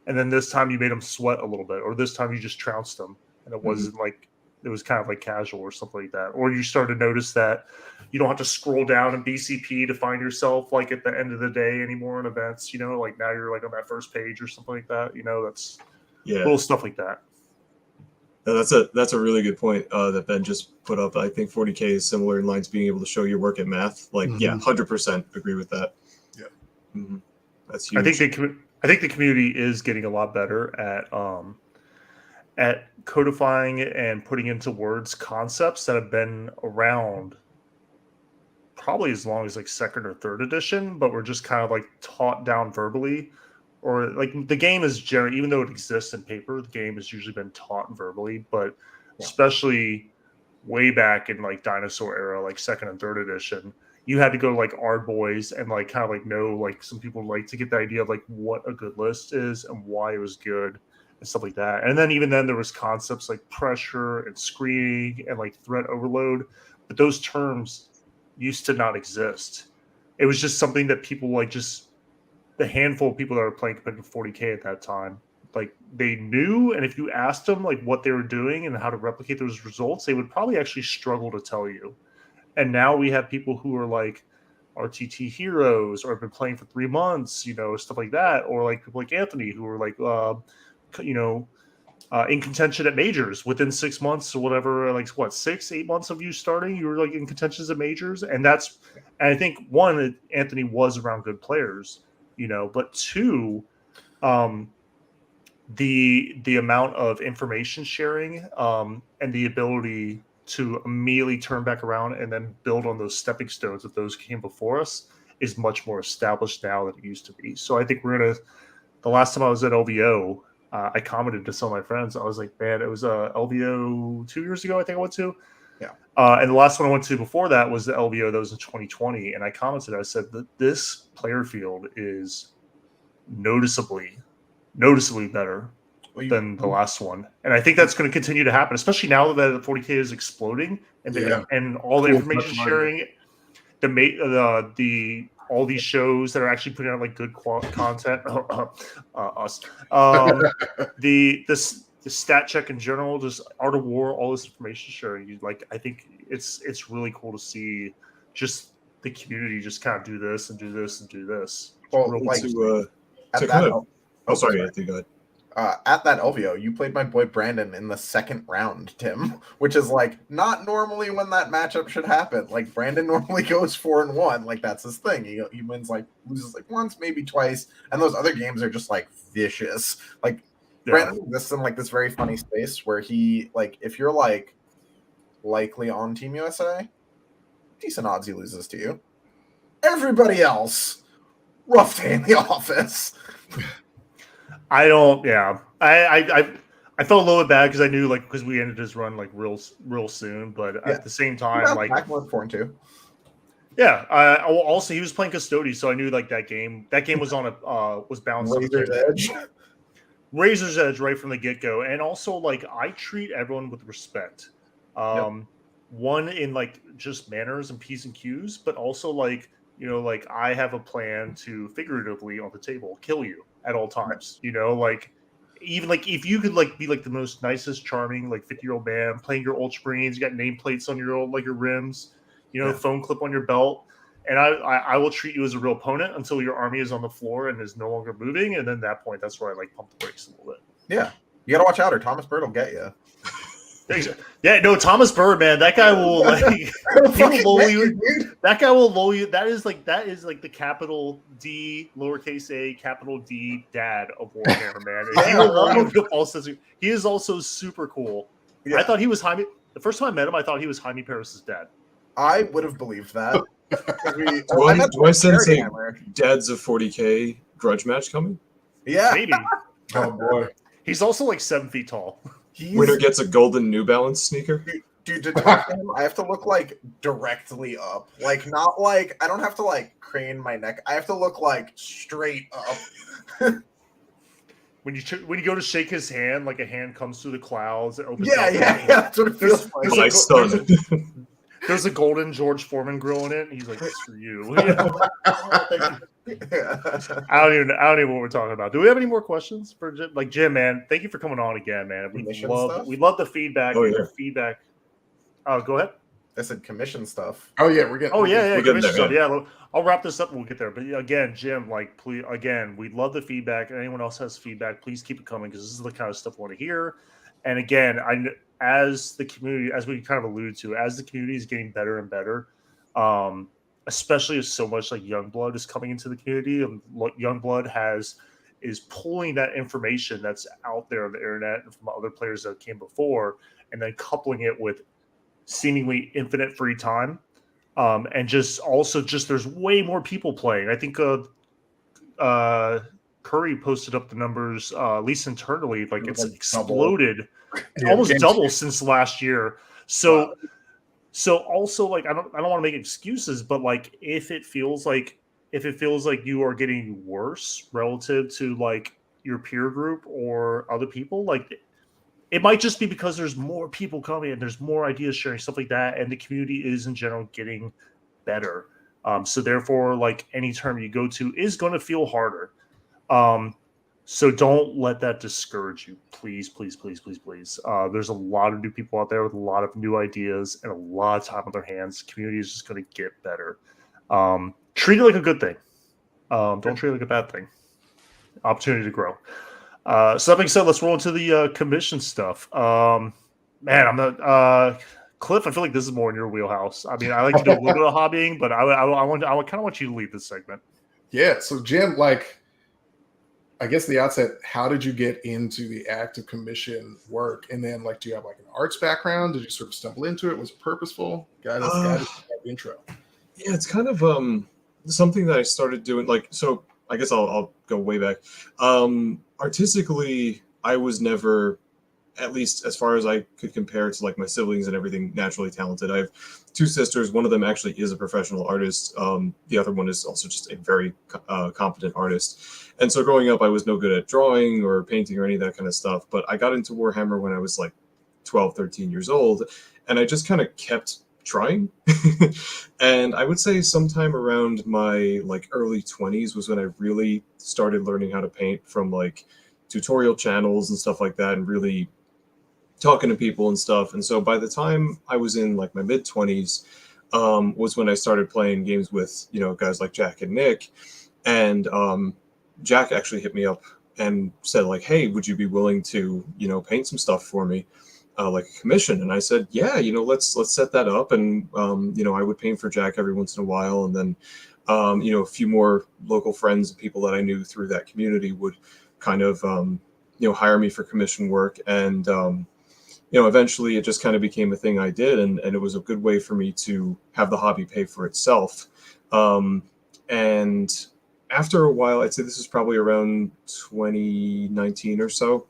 and then this time you made him sweat a little bit, or this time you just trounced him, and it wasn't like it was kind of like casual or something like that, or you start to notice that you don't have to scroll down in BCP to find yourself like at the end of the day anymore in events, like now you're like on that first page or something like that, that's little stuff like that. That's a really good point that Ben just put up. I think 40K is similar in lines being able to show your work at math. Like, 100% agree with that. Yeah, that's huge. I think the community is getting a lot better at codifying and putting into words concepts that have been around probably as long as like second or third edition, but we're just kind of like taught down verbally, or like the game is generally, even though it exists in paper, the game has usually been taught verbally, but especially way back in like dinosaur era, like second and third edition, you had to go to like Ard Boys and like kind of like know like some people like to get the idea of like what a good list is and why it was good and stuff like that. And then even then there was concepts like pressure and screening and like threat overload, but those terms used to not exist. It was just something that people like just the handful of people that were playing competitive 40K at that time, like they knew, and if you asked them like what they were doing and how to replicate those results, they would probably actually struggle to tell you. And now we have people who are like RTT heroes or have been playing for 3 months, stuff like that, or like people like Anthony who are like, in contention at majors within 6 months or whatever, like what, 6-8 months of you starting, you were like in contentions at majors. And I think one, Anthony was around good players, but two, the amount of information sharing and the ability to immediately turn back around and then build on those stepping stones that those came before us is much more established now than it used to be. So I think the last time I was at LVO, I commented to some of my friends. I was like, man, it was LVO 2 years ago, I think I went to. Yeah. And the last one I went to before that was the LVO that was in 2020. And I commented, I said that this player field is noticeably better than the last one. And I think that's going to continue to happen, especially now that the 40K is exploding and all the information sharing, all these shows that are actually putting out like good content. Us. The stat check in general, just Art of War, all this information sharing. I think it's really cool to see just the community just kind of do this and do this and do this. Well, like to kind of. Oh, sorry, Anthony, go ahead. At that LVO, you played my boy Brandon in the second round, Tim, which is like not normally when that matchup should happen. Like Brandon normally goes 4-1, like that's his thing. He wins like loses like once, maybe twice, and those other games are just like vicious. Like Brandon exists in like this very funny space where he like if you're like likely on Team USA, decent odds he loses to you. Everybody else, rough day in the office. I don't. Yeah, I felt a little bit bad because I knew because we ended his run like real soon, but at the same time, like back 4-2. Yeah. Also, he was playing Custody, so I knew like that game. That game was on was balanced. Razor's Edge right from the get go, and also like I treat everyone with respect. One in like just manners and P's and Q's, but also like like I have a plan to figuratively on the table kill you at all times. Like even like if you could like be like the most nicest, charming like 50-year-old man playing your Ultramarines, you got nameplates on your your rims, phone clip on your belt, and I will treat you as a real opponent until your army is on the floor and is no longer moving, and then at that point that's where I like pump the brakes a little bit. Yeah, you gotta watch out, or Thomas Bird will get you. Yeah, no, Thomas Bird, man, that guy will like he will lull you. That guy will lull you. That is like the capital D, lowercase a, capital D dad of Warhammer, man. And he will lull you with the false sense. He is also super cool. Yeah. I thought he was Jaime. The first time I met him, I thought he was Jaime Paris's dad. I would have believed that. Do I sense a Dads of 40K grudge match coming? Yeah, maybe. Oh boy, he's also like 7 feet tall. Winner gets a golden New Balance sneaker. Dude, to talk to him, I have to look like directly up. Like not like I don't have to like crane my neck. I have to look like straight up. When you go to shake his hand, like a hand comes through the clouds. It opens yeah. That's what it feels like. There's a golden George Foreman grill in it, and he's like, "Screw you." I don't even know what we're talking about. Do we have any more questions for Jim? Like Jim, man, thank you for coming on again, man. We love the feedback. Oh, yeah. Feedback. Oh, go ahead. I said commission stuff. Oh yeah, we're getting. Oh yeah, commission stuff. Yeah. Yeah, I'll wrap this up and we'll get there. But again, Jim, like, please, again, we love the feedback. And anyone else has feedback, please keep it coming because this is the kind of stuff we want to hear. And again, as the community, as we kind of alluded to, as the community is getting better and better, especially as so much like young blood is coming into the community, and young blood is pulling that information that's out there on the internet and from other players that came before, and then coupling it with seemingly infinite free time, and just there's way more people playing. I think Curry posted up the numbers, at least internally, like it's exploded, almost double since last year. So So also, like, I don't want to make excuses, but like if it feels like you are getting worse relative to like your peer group or other people, like it might just be because there's more people coming and there's more ideas sharing, stuff like that, and the community is in general getting better. So therefore, like any term you go to is going to feel harder. So don't let that discourage you, please, please, please, please, please. There's a lot of new people out there with a lot of new ideas and a lot of time on their hands. Community is just going to get better. Treat it like a good thing. Don't treat it like a bad thing. Opportunity to grow. So that being said, let's roll into the commission stuff. Man, I'm not Cliff. I feel like this is more in your wheelhouse. I mean, I like to do a little bit of hobbying, but I kind of want you to lead this segment. Yeah. So Jim, like, I guess the outset, how did you get into the act of commission work? And then, like, do you have like an arts background? Did you sort of stumble into it? Was it purposeful? Guide us that intro. Yeah, it's kind of something that I started doing. Like, so I guess I'll go way back. Artistically, I was never, at least as far as I could compare to like my siblings and everything, naturally talented. I have two sisters. One of them actually is a professional artist. The other one is also just a very competent artist. And so growing up, I was no good at drawing or painting or any of that kind of stuff. But I got into Warhammer when I was like 12, 13 years old. And I just kind of kept trying. And I would say sometime around my like early 20s was when I really started learning how to paint from like tutorial channels and stuff like that, and really talking to people and stuff. And so by the time I was in like my mid 20s, was when I started playing games with, you know, guys like Jack and Nick. And Jack actually hit me up and said like, hey, would you be willing to, you know, paint some stuff for me, like a commission? And I said, yeah, you know, let's set that up. And you know, I would paint for Jack every once in a while. And then you know, a few more local friends and people that I knew through that community would kind of you know, hire me for commission work. And you know, eventually it just kind of became a thing I did, and it was a good way for me to have the hobby pay for itself. And after a while, I'd say this is probably around 2019 or so,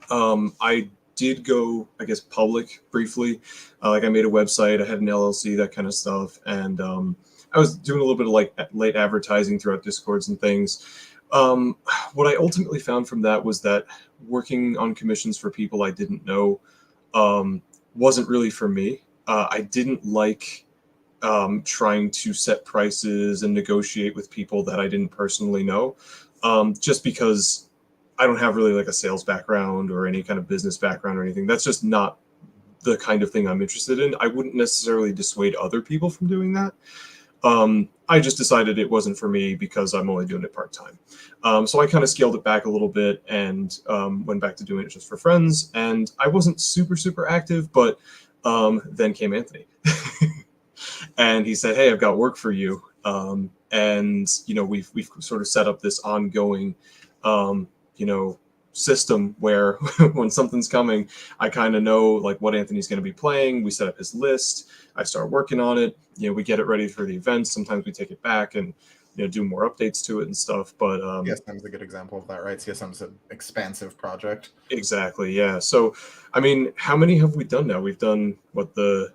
I did go, I guess, public briefly. Like I made a website, I had an LLC, that kind of stuff. And I was doing a little bit of like late advertising throughout Discords and things. What I ultimately found from that was that working on commissions for people I didn't know wasn't really for me. I didn't like trying to set prices and negotiate with people that I didn't personally know, just because I don't have really like a sales background or any kind of business background or anything. That's just not the kind of thing I'm interested in. I wouldn't necessarily dissuade other people from doing that. I just decided it wasn't for me because I'm only doing it part-time. So I kind of scaled it back a little bit and went back to doing it just for friends. And I wasn't super active, but then came Anthony. And he said, hey, I've got work for you. And, you know, we've sort of set up this ongoing, you know, system where when something's coming, I kind of know like what Anthony's going to be playing. We set up his list. I start working on it. You know, we get it ready for the events. Sometimes we take it back and, you know, do more updates to it and stuff. But CSM's a good example of that, right? CSM's an expansive project. Exactly. Yeah. So, I mean, how many have we done now? We've done the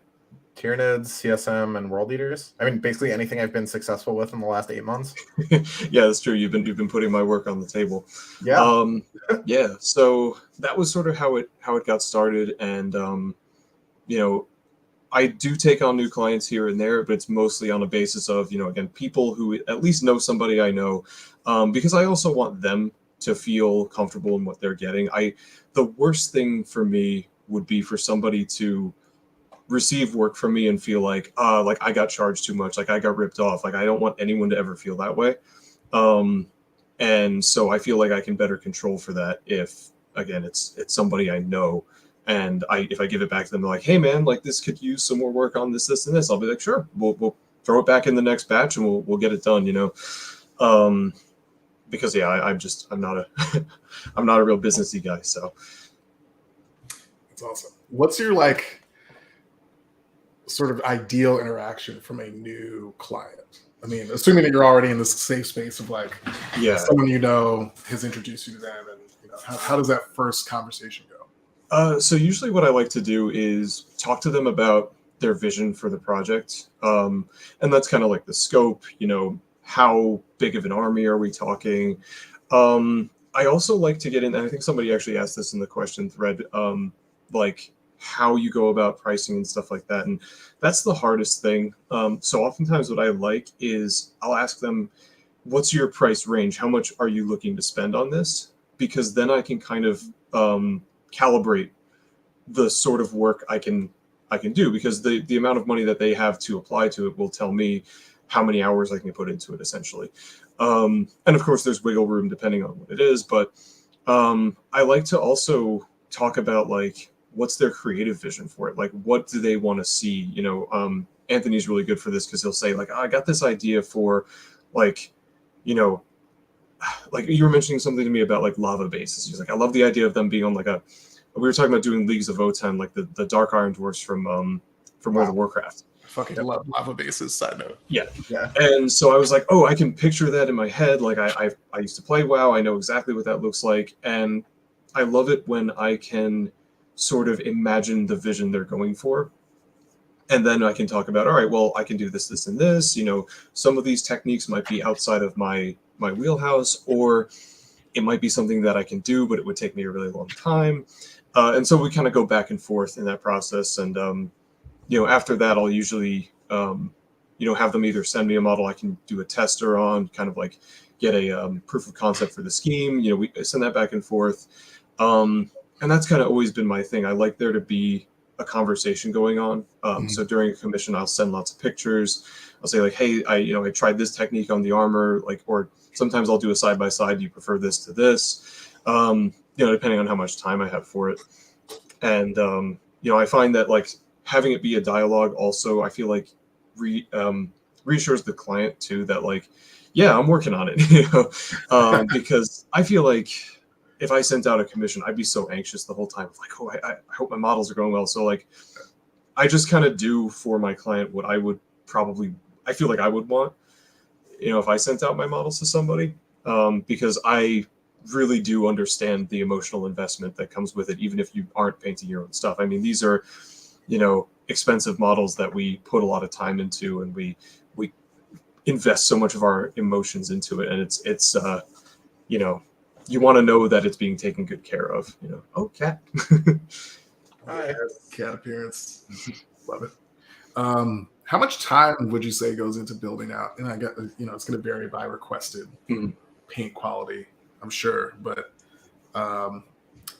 Tyranids, CSM, and World Eaters. I mean, basically anything I've been successful with in the last 8 months. Yeah, that's true. You've been putting my work on the table. Yeah. Yeah. So that was sort of how it got started. And you know, I do take on new clients here and there, but it's mostly on a basis of, you know, again, people who at least know somebody I know, because I also want them to feel comfortable in what they're getting. The worst thing for me would be for somebody to receive work from me and feel like I got charged too much, like I got ripped off. Like I don't want anyone to ever feel that way. And so I feel like I can better control for that if, again, it's somebody I know. And if I give it back to them, they're like, hey man, like this could use some more work on this, and this. I'll be like, sure, we'll throw it back in the next batch and we'll get it done, you know? Because yeah, I'm not a real businessy guy. So That's awesome. What's your like sort of ideal interaction from a new client? I mean, assuming that you're already in this safe space of like, yeah, someone you know has introduced you to them, and you know, how does that first conversation go? So usually what I like to do is talk to them about their vision for the project. And that's kind of like the scope, you know, how big of an army are we talking? I also like to get in, and I think somebody actually asked this in the question thread, like how you go about pricing and stuff like that. And that's the hardest thing. So oftentimes what I like is I'll ask them, what's your price range? How much are you looking to spend on this? Because then I can kind of calibrate the sort of work I can do, because the amount of money that they have to apply to it will tell me how many hours I can put into it, essentially. And of course, there's wiggle room depending on what it is. But I like to also talk about like what's their creative vision for it. Like, what do they want to see? You know, Anthony's really good for this because he'll say like, oh, I got this idea for like, you know, like you were mentioning something to me about like lava bases. He's like, I love the idea of them being on like a. We were talking about doing Leagues of Votan, like the Dark Iron Dwarfs from World of Warcraft. I fucking love lava bases. Side note. Yeah. And so I was like, oh, I can picture that in my head. Like I used to play WoW. I know exactly what that looks like, and I love it when I can sort of imagine the vision they're going for. And then I can talk about, all right, well, I can do this, this, and this. You know, some of these techniques might be outside of my wheelhouse, or it might be something that I can do, but it would take me a really long time. And so we kind of go back and forth in that process. And, you know, after that, I'll usually, you know, have them either send me a model I can do a tester on, kind of like get a proof of concept for the scheme. You know, we send that back and forth. And that's kind of always been my thing. I like there to be a conversation going on. So during a commission, I'll send lots of pictures. I'll say like, hey, I tried this technique on the armor, like, or sometimes I'll do a side by side. Do you prefer this to this? You know, depending on how much time I have for it. And, you know, I find that like having it be a dialogue also, I feel like reassures the client too, that like, yeah, I'm working on it, you know, because I feel like if I sent out a commission, I'd be so anxious the whole time. Like, oh, I hope my models are going well. So like, I just kind of do for my client what I would probably, I feel like I would want, you know, if I sent out my models to somebody, because I really do understand the emotional investment that comes with it, even if you aren't painting your own stuff. I mean, these are, you know, expensive models that we put a lot of time into, and we invest so much of our emotions into it. And it's you know, you want to know that it's being taken good care of, you know. Oh, cat. Hi. Cat appearance. Love it. How much time would you say goes into building out? And I get, you know, it's going to vary by requested paint quality, I'm sure. But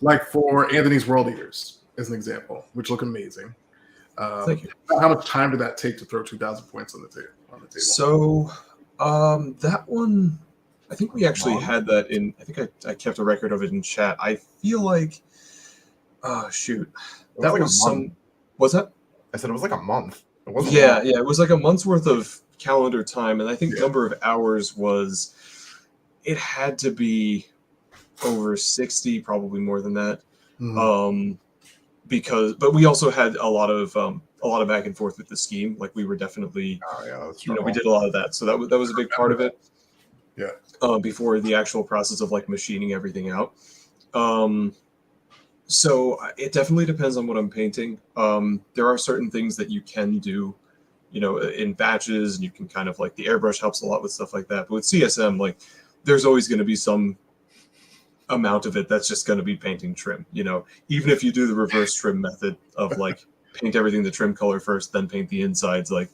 like for Anthony's World Eaters, as an example, which look amazing. Thank you. How much time did that take to throw 2,000 points on the table? So that one, I think we actually had that in. I think I kept a record of it in chat. I feel like, oh shoot, that like was some. What's that? I said it was like a month. It wasn't Yeah, it was like a month's worth of calendar time, and I think number of hours was. It had to be over 60, probably more than that. Because, but we also had a lot of back and forth with the scheme. Like we were definitely, you know, we did a lot of that. So that was a big part of it. Yeah. Before the actual process of like machining everything out. So it definitely depends on what I'm painting. There are certain things that you can do, you know, in batches, and you can kind of like the airbrush helps a lot with stuff like that. But with CSM, like there's always going to be some amount of it that's just going to be painting trim, you know, even if you do the reverse trim method of like paint everything the trim color first, then paint the insides. Like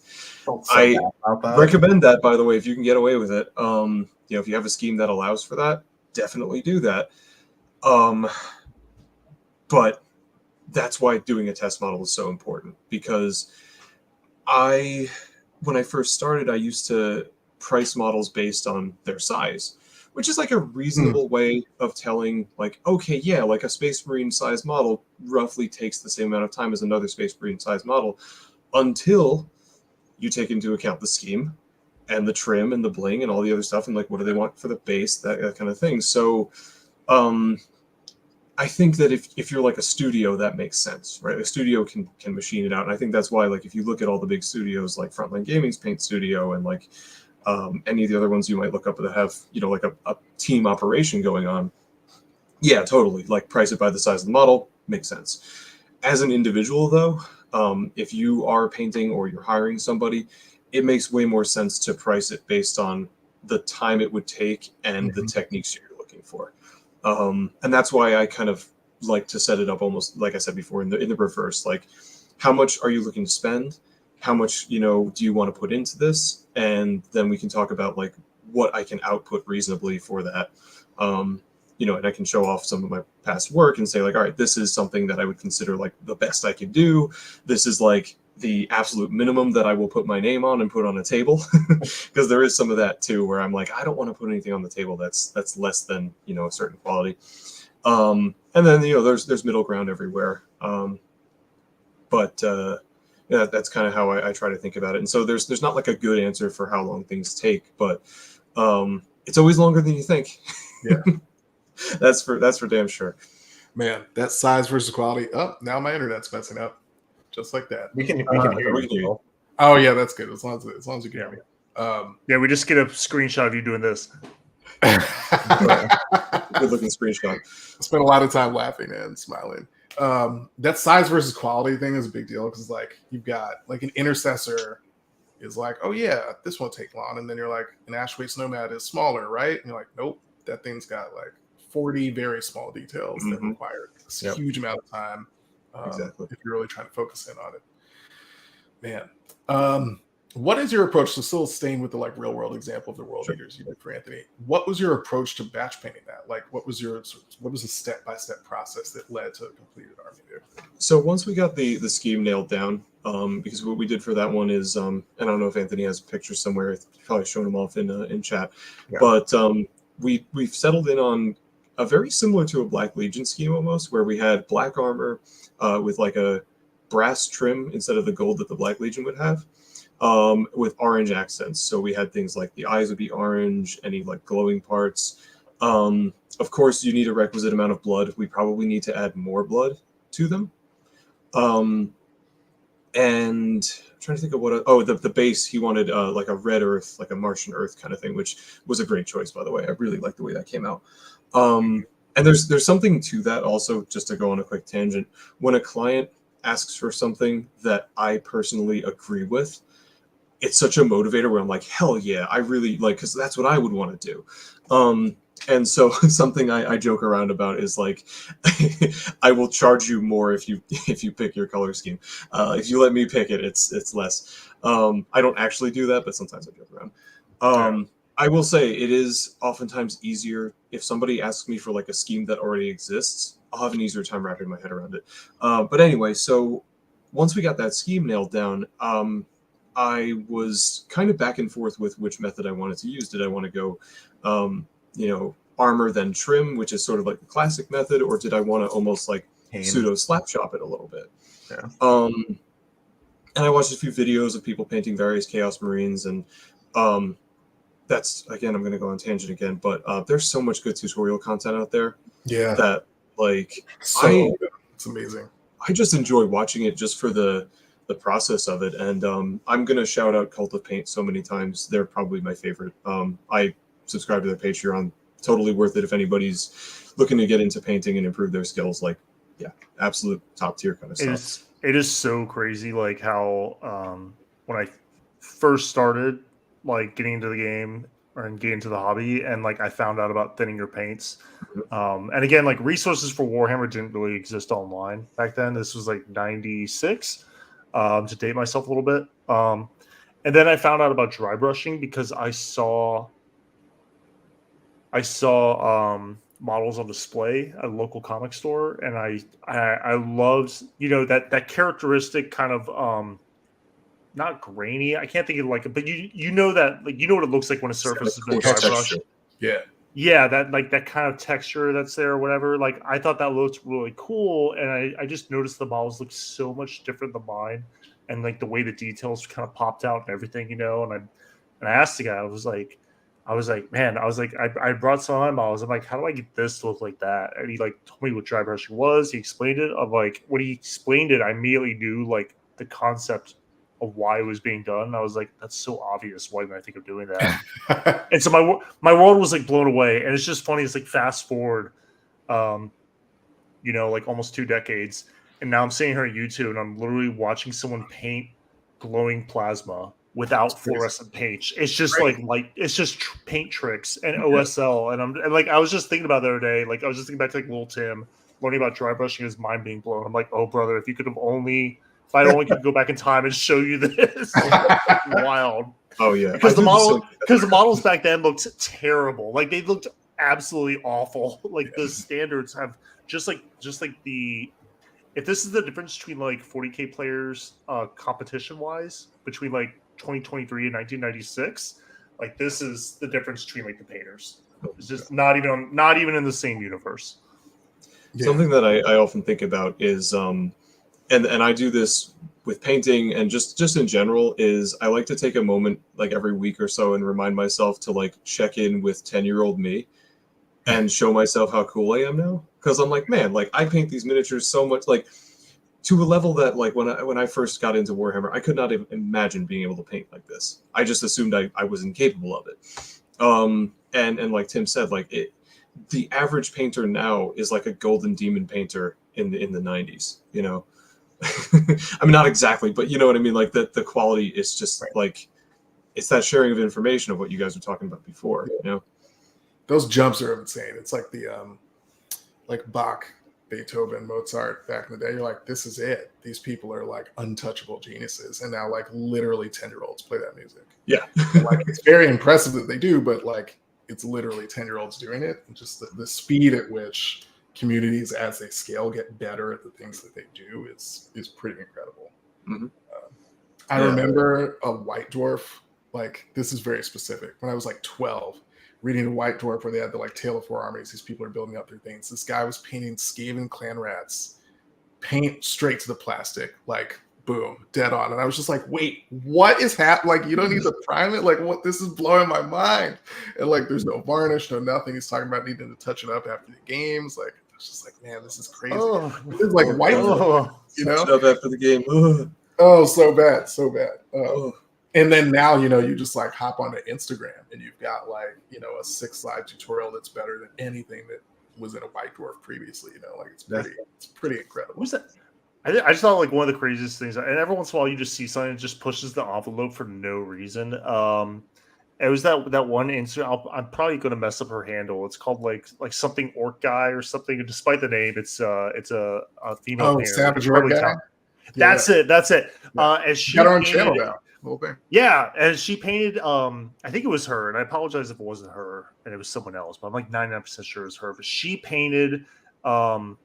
I recommend that, by the way, if you can get away with it. You know, if you have a scheme that allows for that, definitely do that. But that's why doing a test model is so important, because when I first started, I used to price models based on their size, which is like a reasonable way of telling like, okay, yeah, like a Space Marine size model roughly takes the same amount of time as another Space Marine size model, until you take into account the scheme and the trim and the bling and all the other stuff, and like what do they want for the base, that kind of thing. So I think that if you're like a studio, that makes sense, right? A studio can machine it out. And I think that's why, like, if you look at all the big studios like Frontline Gaming's Paint Studio and like any of the other ones you might look up that have, you know, like a team operation going on, yeah, totally. Like price it by the size of the model makes sense. As an individual though, If you are painting or you're hiring somebody, it makes way more sense to price it based on the time it would take and the techniques you're looking for. And that's why I kind of like to set it up almost like I said before in the reverse. Like, how much are you looking to spend? How much, do you want to put into this? And then we can talk about like what I can output reasonably for that. And I can show off some of my past work and say like, all right, this is something that I would consider like the best I can do. This is like the absolute minimum that I will put my name on and put on a table, because there is some of that too, where I'm like, I don't want to put anything on the table that's less than, a certain quality. And then, there's middle ground everywhere. But that's kind of how I try to think about it. And so there's not like a good answer for how long things take, but it's always longer than you think. Yeah. That's for damn sure. Man, that size versus quality. Oh, now my internet's messing up. Just like that. We can hear you. Oh yeah, that's good. As long as you can hear me. Yeah, we just get a screenshot of you doing this. Good looking screenshot. I spent a lot of time laughing and smiling. That size versus quality thing is a big deal, because like you've got like an intercessor is like, oh yeah, this won't take long, and then you're like, an ash waste nomad is smaller, right? And you're like, nope, that thing's got like 40 very small details that require a huge amount of time. Exactly. If you're really trying to focus in on it, man. What is your approach to still staying with the like real world example of the world leaders you did for Anthony? What was your approach to batch painting that? Like, what was the step-by-step process that led to a completed army there? So once we got the scheme nailed down, because what we did for that one is, and I don't know if Anthony has pictures somewhere, I've probably shown them off in chat, but we've settled in on a very similar to a Black Legion scheme almost, where we had black armor with like a brass trim instead of the gold that the Black Legion would have. With orange accents. So we had things like the eyes would be orange, any like glowing parts. Of course, you need a requisite amount of blood. We probably need to add more blood to them. And I'm trying to think of the base, he wanted like a red earth, like a Martian earth kind of thing, which was a great choice, by the way. I really like the way that came out. And there's something to that also, just to go on a quick tangent. When a client asks for something that I personally agree with, it's such a motivator where I'm like, hell yeah, I really like, because that's what I would want to do. And so something I joke around about is like, I will charge you more if you pick your color scheme. If you let me pick it, it's less. I don't actually do that, but sometimes I joke around. I will say it is oftentimes easier if somebody asks me for like a scheme that already exists. I'll have an easier time wrapping my head around it. But anyway, so once we got that scheme nailed down, I was kind of back and forth with which method I wanted to use. Did I want to go, armor then trim, which is sort of like the classic method, or did I want to almost like pseudo slap shop it a little bit? Yeah. And I watched a few videos of people painting various Chaos Marines, and that's, again, I'm going to go on tangent again, but there's so much good tutorial content out there. Yeah. That like, it's amazing. I just enjoy watching it just for the process of it. And I'm going to shout out Cult of Paint so many times. They're probably my favorite. I subscribe to their Patreon. Totally worth it if anybody's looking to get into painting and improve their skills. Like, yeah, absolute top tier kind of stuff. It is so crazy, like how when I first started like getting into the game or getting into the hobby, and like I found out about thinning your paints. And again, like resources for Warhammer didn't really exist online back then. This was like 96. To date myself a little bit. And then I found out about dry brushing because I saw models on display at a local comic store, and I loved, that characteristic kind of not grainy. I can't think of like, but you know that, like, you know what it looks like when a surface has been dry brushed. Yeah, that like that kind of texture that's there or whatever. Like, I thought that looked really cool, and I just noticed the models look so much different than mine, and like the way the details kind of popped out and everything, and I asked the guy, I was like, man, I brought some of my models. I'm like, how do I get this to look like that? And he like told me what dry brushing was. He explained it. Of like, when he explained it, I immediately knew like the concept of why it was being done. I was like, that's so obvious. Why didn't I think of doing that? And so my world was like blown away. And it's just funny. It's like fast forward, like almost 2 decades, and now I'm sitting here on YouTube, and I'm literally watching someone paint glowing plasma without fluorescent paint. It's just like it's just paint tricks and OSL, and like I was just thinking about the other day, like I was just thinking back to like Little Tim learning about dry brushing, his mind being blown. I'm like, oh brother, if I only could go back in time and show you this. Wild. Oh yeah, because the models back then looked terrible. Like they looked absolutely awful. Like the standards have just like the, if this is the difference between like 40K players competition wise between like 2023 and 1996, like this is the difference between like the painters. It's just not even in the same universe. Something that I often think about is and I do this with painting and just in general, is I like to take a moment like every week or so and remind myself to like check in with 10-year-old me and show myself how cool I am now. Because I'm like, man, like I paint these miniatures so much, like to a level that like when I first got into Warhammer, I could not even imagine being able to paint like this. I just assumed I was incapable of it. And like Tim said, like the average painter now is like a golden demon painter in the 90s, you know. I mean, not exactly, but you know what I mean. Like the quality is just like, it's that sharing of information of what you guys were talking about before. You know, those jumps are insane. It's like the like Bach, Beethoven, Mozart back in the day. You're like, this is it. These people are like untouchable geniuses, and now like literally 10-year-olds play that music. Yeah, like it's very impressive that they do, but like it's literally 10-year-olds doing it, and just the speed at which communities as they scale get better at the things that they do is pretty incredible. Mm-hmm. I remember a White Dwarf, like this is very specific. When I was like 12, reading a White Dwarf where they had the like Tale of Four Armies, these people are building up their things. This guy was painting Skaven clan rats, paint straight to the plastic, like boom, dead on. And I was just like, wait, what is happening? Like, you don't need to prime it. Like, what? This is blowing my mind. And like, there's no varnish, no nothing. He's talking about needing to touch it up after the games. Like, I was just like, man, this is crazy. This is like White Dwarf, you know? Touch it up after the game. Oh, so bad, so bad. And then now, you know, you just like hop onto Instagram and you've got like, you know, a 6-slide tutorial that's better than anything that was in a White Dwarf previously. You know, like it's pretty incredible. What's that? I just thought like one of the craziest things, and every once in a while you just see something that just pushes the envelope for no reason. It was that one Instagram. I'm probably going to mess up her handle. It's called like something orc guy or something. Despite the name, it's a female. Oh, Savage Orc guy. That's it. Yeah. As she got her own channel now. Whole thing. Yeah, and she painted. I think it was her, and I apologize if it wasn't her and it was someone else, but I'm like 99% sure it was her. But she painted a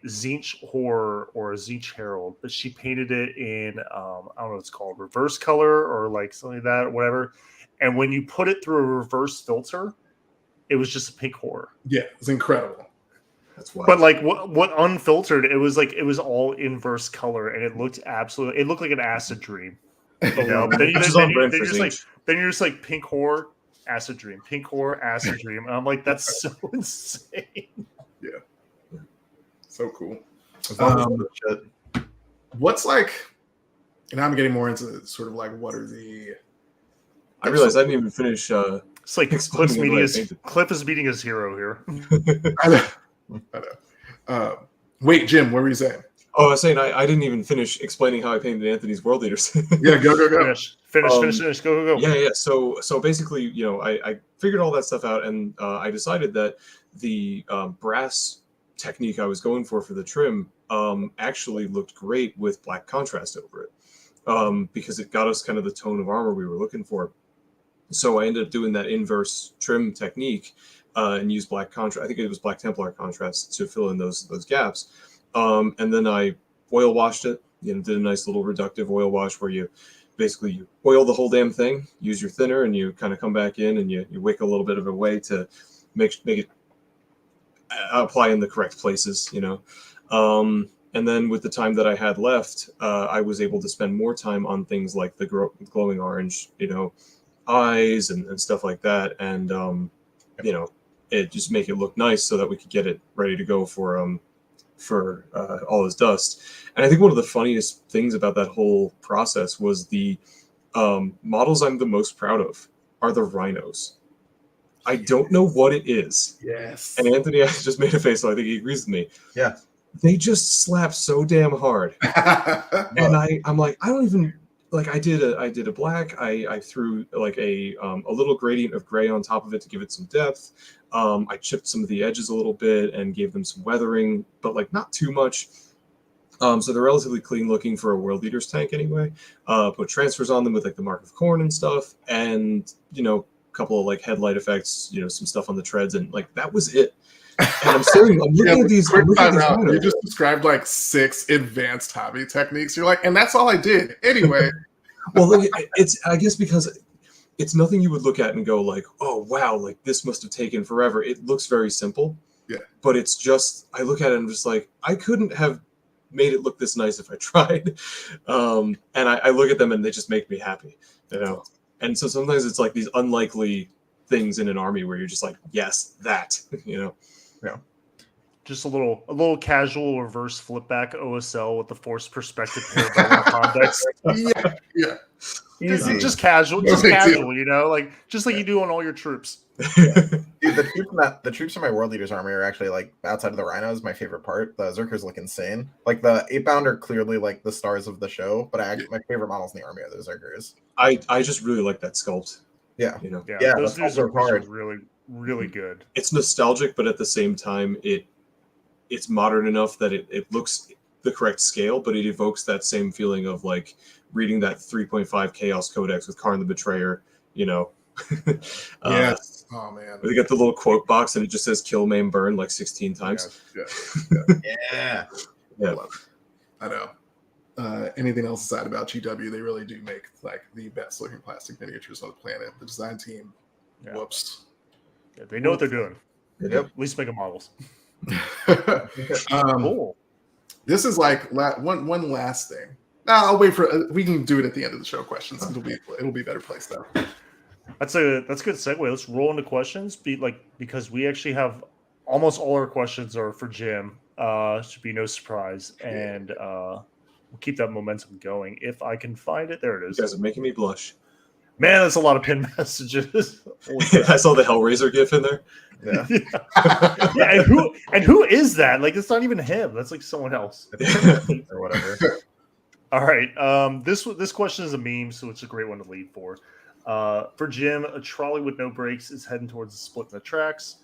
Zinch Horror or a Zinch Herald, but she painted it in I don't know what it's called, reverse color or like something like that or whatever. And when you put it through a reverse filter, it was just a pink horror. Yeah, it's incredible. That's wild. But like what unfiltered, it was all inverse color, and it looked like an acid dream. You know, but then you're just like pink horror, acid dream, pink horror, acid dream, and I'm like, that's so insane. Yeah. So cool. What's like, and I'm getting more into sort of like what are the. I realized I didn't even finish. It's like Cliff is meeting his hero here. I know. Wait, Jim, what were you saying? Oh, I was saying I didn't even finish explaining how I painted Anthony's World Leaders. Yeah, go. Finish, go. Yeah. So basically, you know, I figured all that stuff out, and I decided that the brass technique I was going for the trim actually looked great with black contrast over it, because it got us kind of the tone of armor we were looking for. So I ended up doing that inverse trim technique and used black contrast. I think it was Black Templar contrast to fill in those gaps. And then I oil washed it. You know, did a nice little reductive oil wash where you basically oil the whole damn thing, use your thinner, and you kind of come back in and you wick a little bit of a way to make it apply in the correct places, you know. And then with the time that I had left, I was able to spend more time on things like the glowing orange, you know, eyes and stuff like that, and you know, it just make it look nice so that we could get it ready to go for all his dust. And I think one of the funniest things about that whole process was the models I'm the most proud of are the rhinos. I don't know what it is. Yes. And Anthony just made a face, so I think he agrees with me. Yeah. they just slap so damn hard. And I'm like, I don't even like. I did a black. I threw like a little gradient of gray on top of it to give it some depth. I chipped some of the edges a little bit and gave them some weathering, but like not too much. So they're relatively clean looking for a World Leaders tank anyway. Put transfers on them with like the Mark of Corn and stuff, and a couple of like headlight effects, some stuff on the treads, and like that was it. And I'm looking at these. You just described like 6 advanced hobby techniques. You're like, and that's all I did anyway. Well, it's I guess because it's nothing you would look at and go like, oh wow, like this must have taken forever. It looks very simple. Yeah. But it's just I look at it and I'm just like, I couldn't have made it look this nice if I tried. And I look at them and they just make me happy, And so sometimes it's like these unlikely things in an army where you're just like, yes, that, Yeah. Just a little casual reverse flip back OSL with the forced perspective parabolic context. Yeah. Easy. Just casual, like you do on all your troops. Dude, the troops in my World Leaders army are actually like outside of the rhinos. My favorite part. The Zerkers look insane. Like the 8-bound are clearly like the stars of the show, but my favorite models in the army are the Zerkers. I just really like that sculpt. Yeah, those dudes are really, really good. It's nostalgic, but at the same time, it's modern enough that it looks the correct scale, but it evokes that same feeling of like reading that 3.5 Chaos Codex with Karn the Betrayer, Yes. Oh man. They got the little quote box and it just says "kill, maim, burn" like 16 times. Yeah. I know. Anything else to say about GW? They really do make like the best looking plastic miniatures on the planet. The design team, whoops. Yeah, they know what they're doing. Yep. At least making models. Cool. This is like one last thing. No, I'll wait for. We can do it at the end of the show. Questions. It'll be a better place though. That's a good segue. Let's roll into questions. Because we actually have almost all our questions are for Jim. Should be no surprise, and we'll keep that momentum going. If I can find it, there it is. You guys are making me blush. Man, that's a lot of pin messages. I saw the Hellraiser gif in there. Yeah. And who is that? Like, it's not even him. That's like someone else or whatever. All right. This question is a meme, so it's a great one to lead for. For Jim, a trolley with no brakes is heading towards the split in the tracks.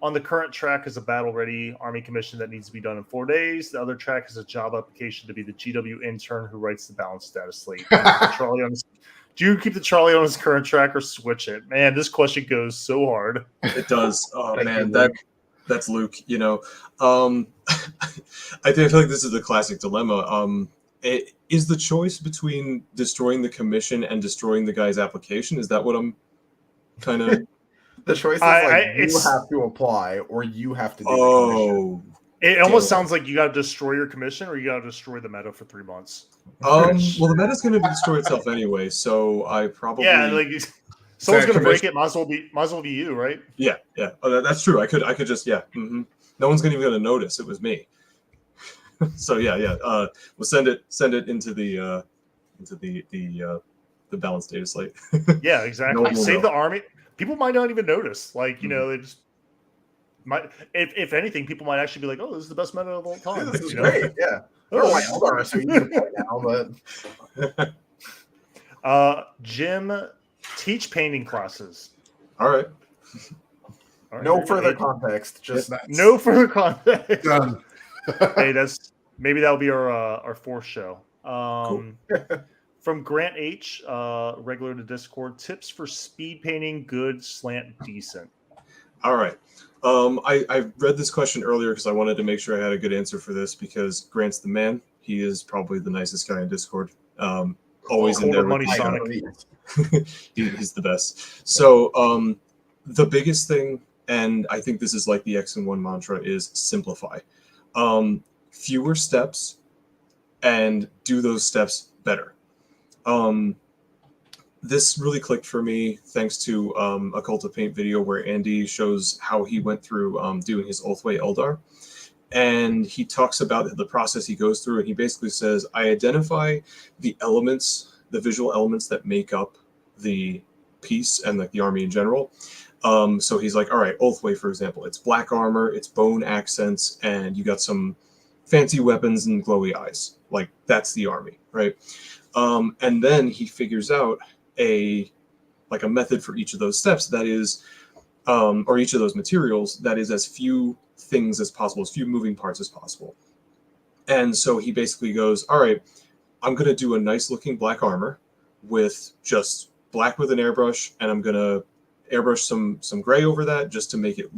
On the current track is a battle-ready Army commission that needs to be done in 4 days. The other track is a job application to be the GW intern who writes the balance status slate. Do you keep the trolley on his current track or switch it? Man, this question goes so hard. It does. Oh man, that's Luke. I feel like this is the classic dilemma. Is the choice between destroying the commission and destroying the guy's application? Is that what I'm kind of? The choice is you have to apply or you have to do the commission. It almost sounds like you got to destroy your commission or you got to destroy the meta for 3 months. Well, the meta's going to destroy itself anyway, so I probably someone's going to break it. Might as well be you, right? Yeah. Oh, that's true. I could just No one's even going to notice it was me. So we'll send it into the balanced data slate. Yeah, exactly. Save the army. People might not even notice. Like they just might. If anything, people might actually be like, "Oh, this is the best meta of all time." This is great. Yeah. Oh, so you need to play now, but Jim, teach painting classes. All right. No further context. Just no further context. Done. Hey, maybe that'll be our 4th show. Cool. From Grant H, regular to Discord, tips for speed painting, good, slant, decent. All right. I read this question earlier because I wanted to make sure I had a good answer for this because Grant's the man. He is probably the nicest guy in Discord. Always in there. Money Sonic. He's the best. So the biggest thing, and I think this is like the X and 1 mantra, is simplify. Fewer steps and do those steps better. This really clicked for me thanks to a Cult of Paint video where Andy shows how he went through doing his Ulthway Eldar. And he talks about the process he goes through, and he basically says, I identify the elements, the visual elements that make up the piece and like the army in general. So he's like, all right, Ulthway, for example, it's black armor, it's bone accents, and you got some fancy weapons and glowy eyes. Like that's the army, right? And then he figures out a method for each of those steps that is, or each of those materials that is as few things as possible, as few moving parts as possible. And so he basically goes, all right, I'm going to do a nice looking black armor with just black with an airbrush, and I'm going to airbrush some gray over that just to make it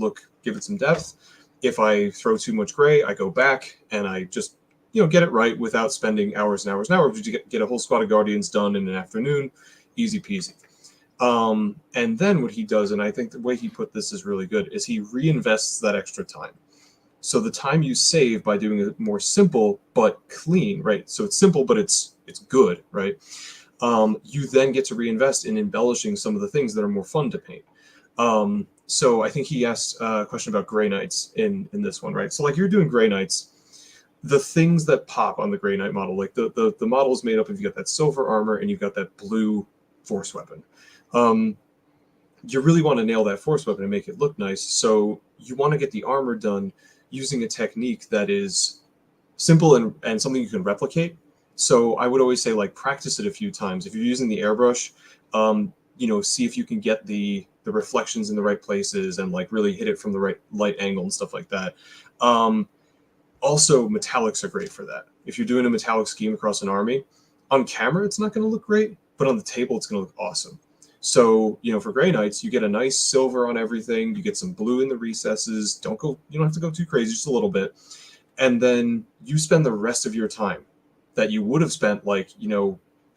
give it some depth. If I throw too much gray, I go back and I just, get it right without spending hours and hours and hours. You get a whole squad of Guardians done in an afternoon, easy peasy. And then what he does, and I think the way he put this is really good, is he reinvests that extra time. So the time you save by doing it more simple but clean, right? So it's simple but it's good, right? You then get to reinvest in embellishing some of the things that are more fun to paint. So I think he asked a question about Grey Knights in this one, right? So like you're doing Grey Knights, the things that pop on the Grey Knight model, like the model is made up of, you got that silver armor and you've got that blue force weapon. You really want to nail that force weapon and make it look nice. So you want to get the armor done using a technique that is simple and something you can replicate. So I would always say, like, practice it a few times. If you're using the airbrush, see if you can get the reflections in the right places and like really hit it from the right light angle and stuff like that. Also, metallics are great for that. If you're doing a metallic scheme across an army, on camera it's not going to look great, but on the table it's going to look awesome. So, for Grey Knights, you get a nice silver on everything. You get some blue in the recesses. You don't have to go too crazy, just a little bit. And then you spend the rest of your time that you would have spent, like,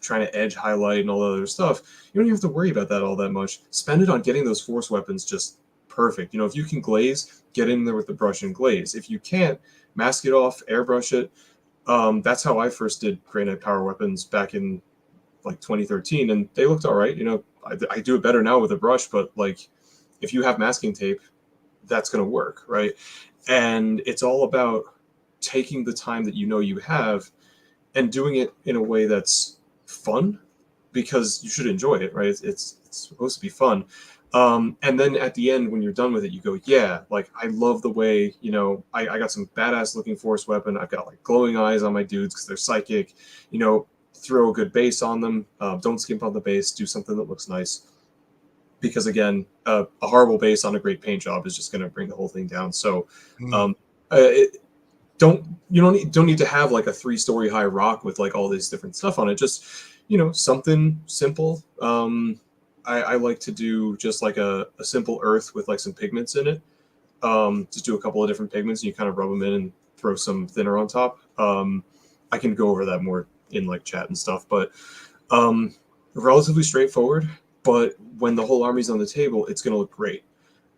trying to edge, highlight, and all that other stuff. You don't even have to worry about that all that much. Spend it on getting those force weapons just perfect. If you can glaze, get in there with the brush and glaze. If you can't, mask it off, airbrush it. That's how I first did Grey Knight power weapons back in like 2013, and they looked all right. I do it better now with a brush, but like if you have masking tape, that's going to work, right? And it's all about taking the time that you have and doing it in a way that's fun, because you should enjoy it, right? It's supposed to be fun. And then at the end, when you're done with it, you go, yeah, like I love the way, I got some badass looking force weapon. I've got like glowing eyes on my dudes because they're psychic, throw a good base on them. Don't skimp on the base. Do something that looks nice. Because again, a horrible base on a great paint job is just going to bring the whole thing down. So, don't need to have like a 3-story high rock with like all this different stuff on it. Just something simple. I like to do just like a simple earth with like some pigments in it. Just do a couple of different pigments and you kind of rub them in and throw some thinner on top. I can go over that more in like chat and stuff, but relatively straightforward. But when the whole army's on the table, it's going to look great,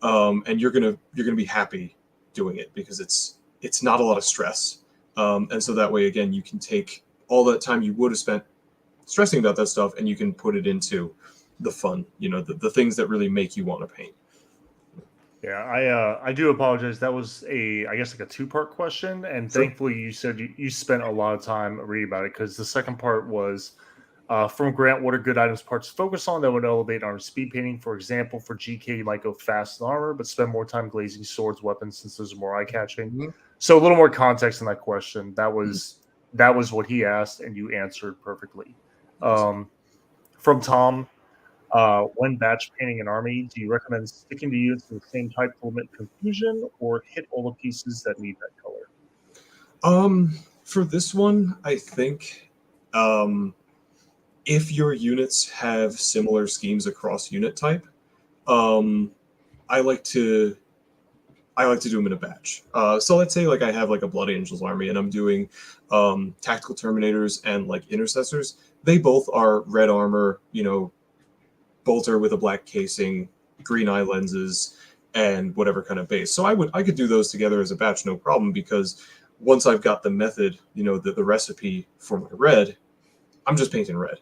and you're gonna be happy doing it because it's not a lot of stress, and so that way again you can take all that time you would have spent stressing about that stuff and you can put it into the fun, the things that really make you want to paint. Yeah, I do apologize. That was I guess like a 2-part question, and Sure. Thankfully you said you spent a lot of time reading about it, because the second part was from Grant, what are good items parts to focus on that would elevate armor speed painting? For example, for GK, you might go fast in armor, but spend more time glazing swords, weapons, since those are more eye-catching. Mm-hmm. So a little more context in that question. That was what he asked, and you answered perfectly. From Tom, when batch painting an army, do you recommend sticking to units of the same type to limit confusion, or hit all the pieces that need that color? For this one, I think if your units have similar schemes across unit type, I like to do them in a batch. So let's say like I have like a Blood Angels army and I'm doing tactical terminators and like intercessors. They both are red armor, bolter with a black casing, green eye lenses, and whatever kind of base. So I could do those together as a batch, no problem, because once I've got the method, the recipe for my red, I'm just painting red.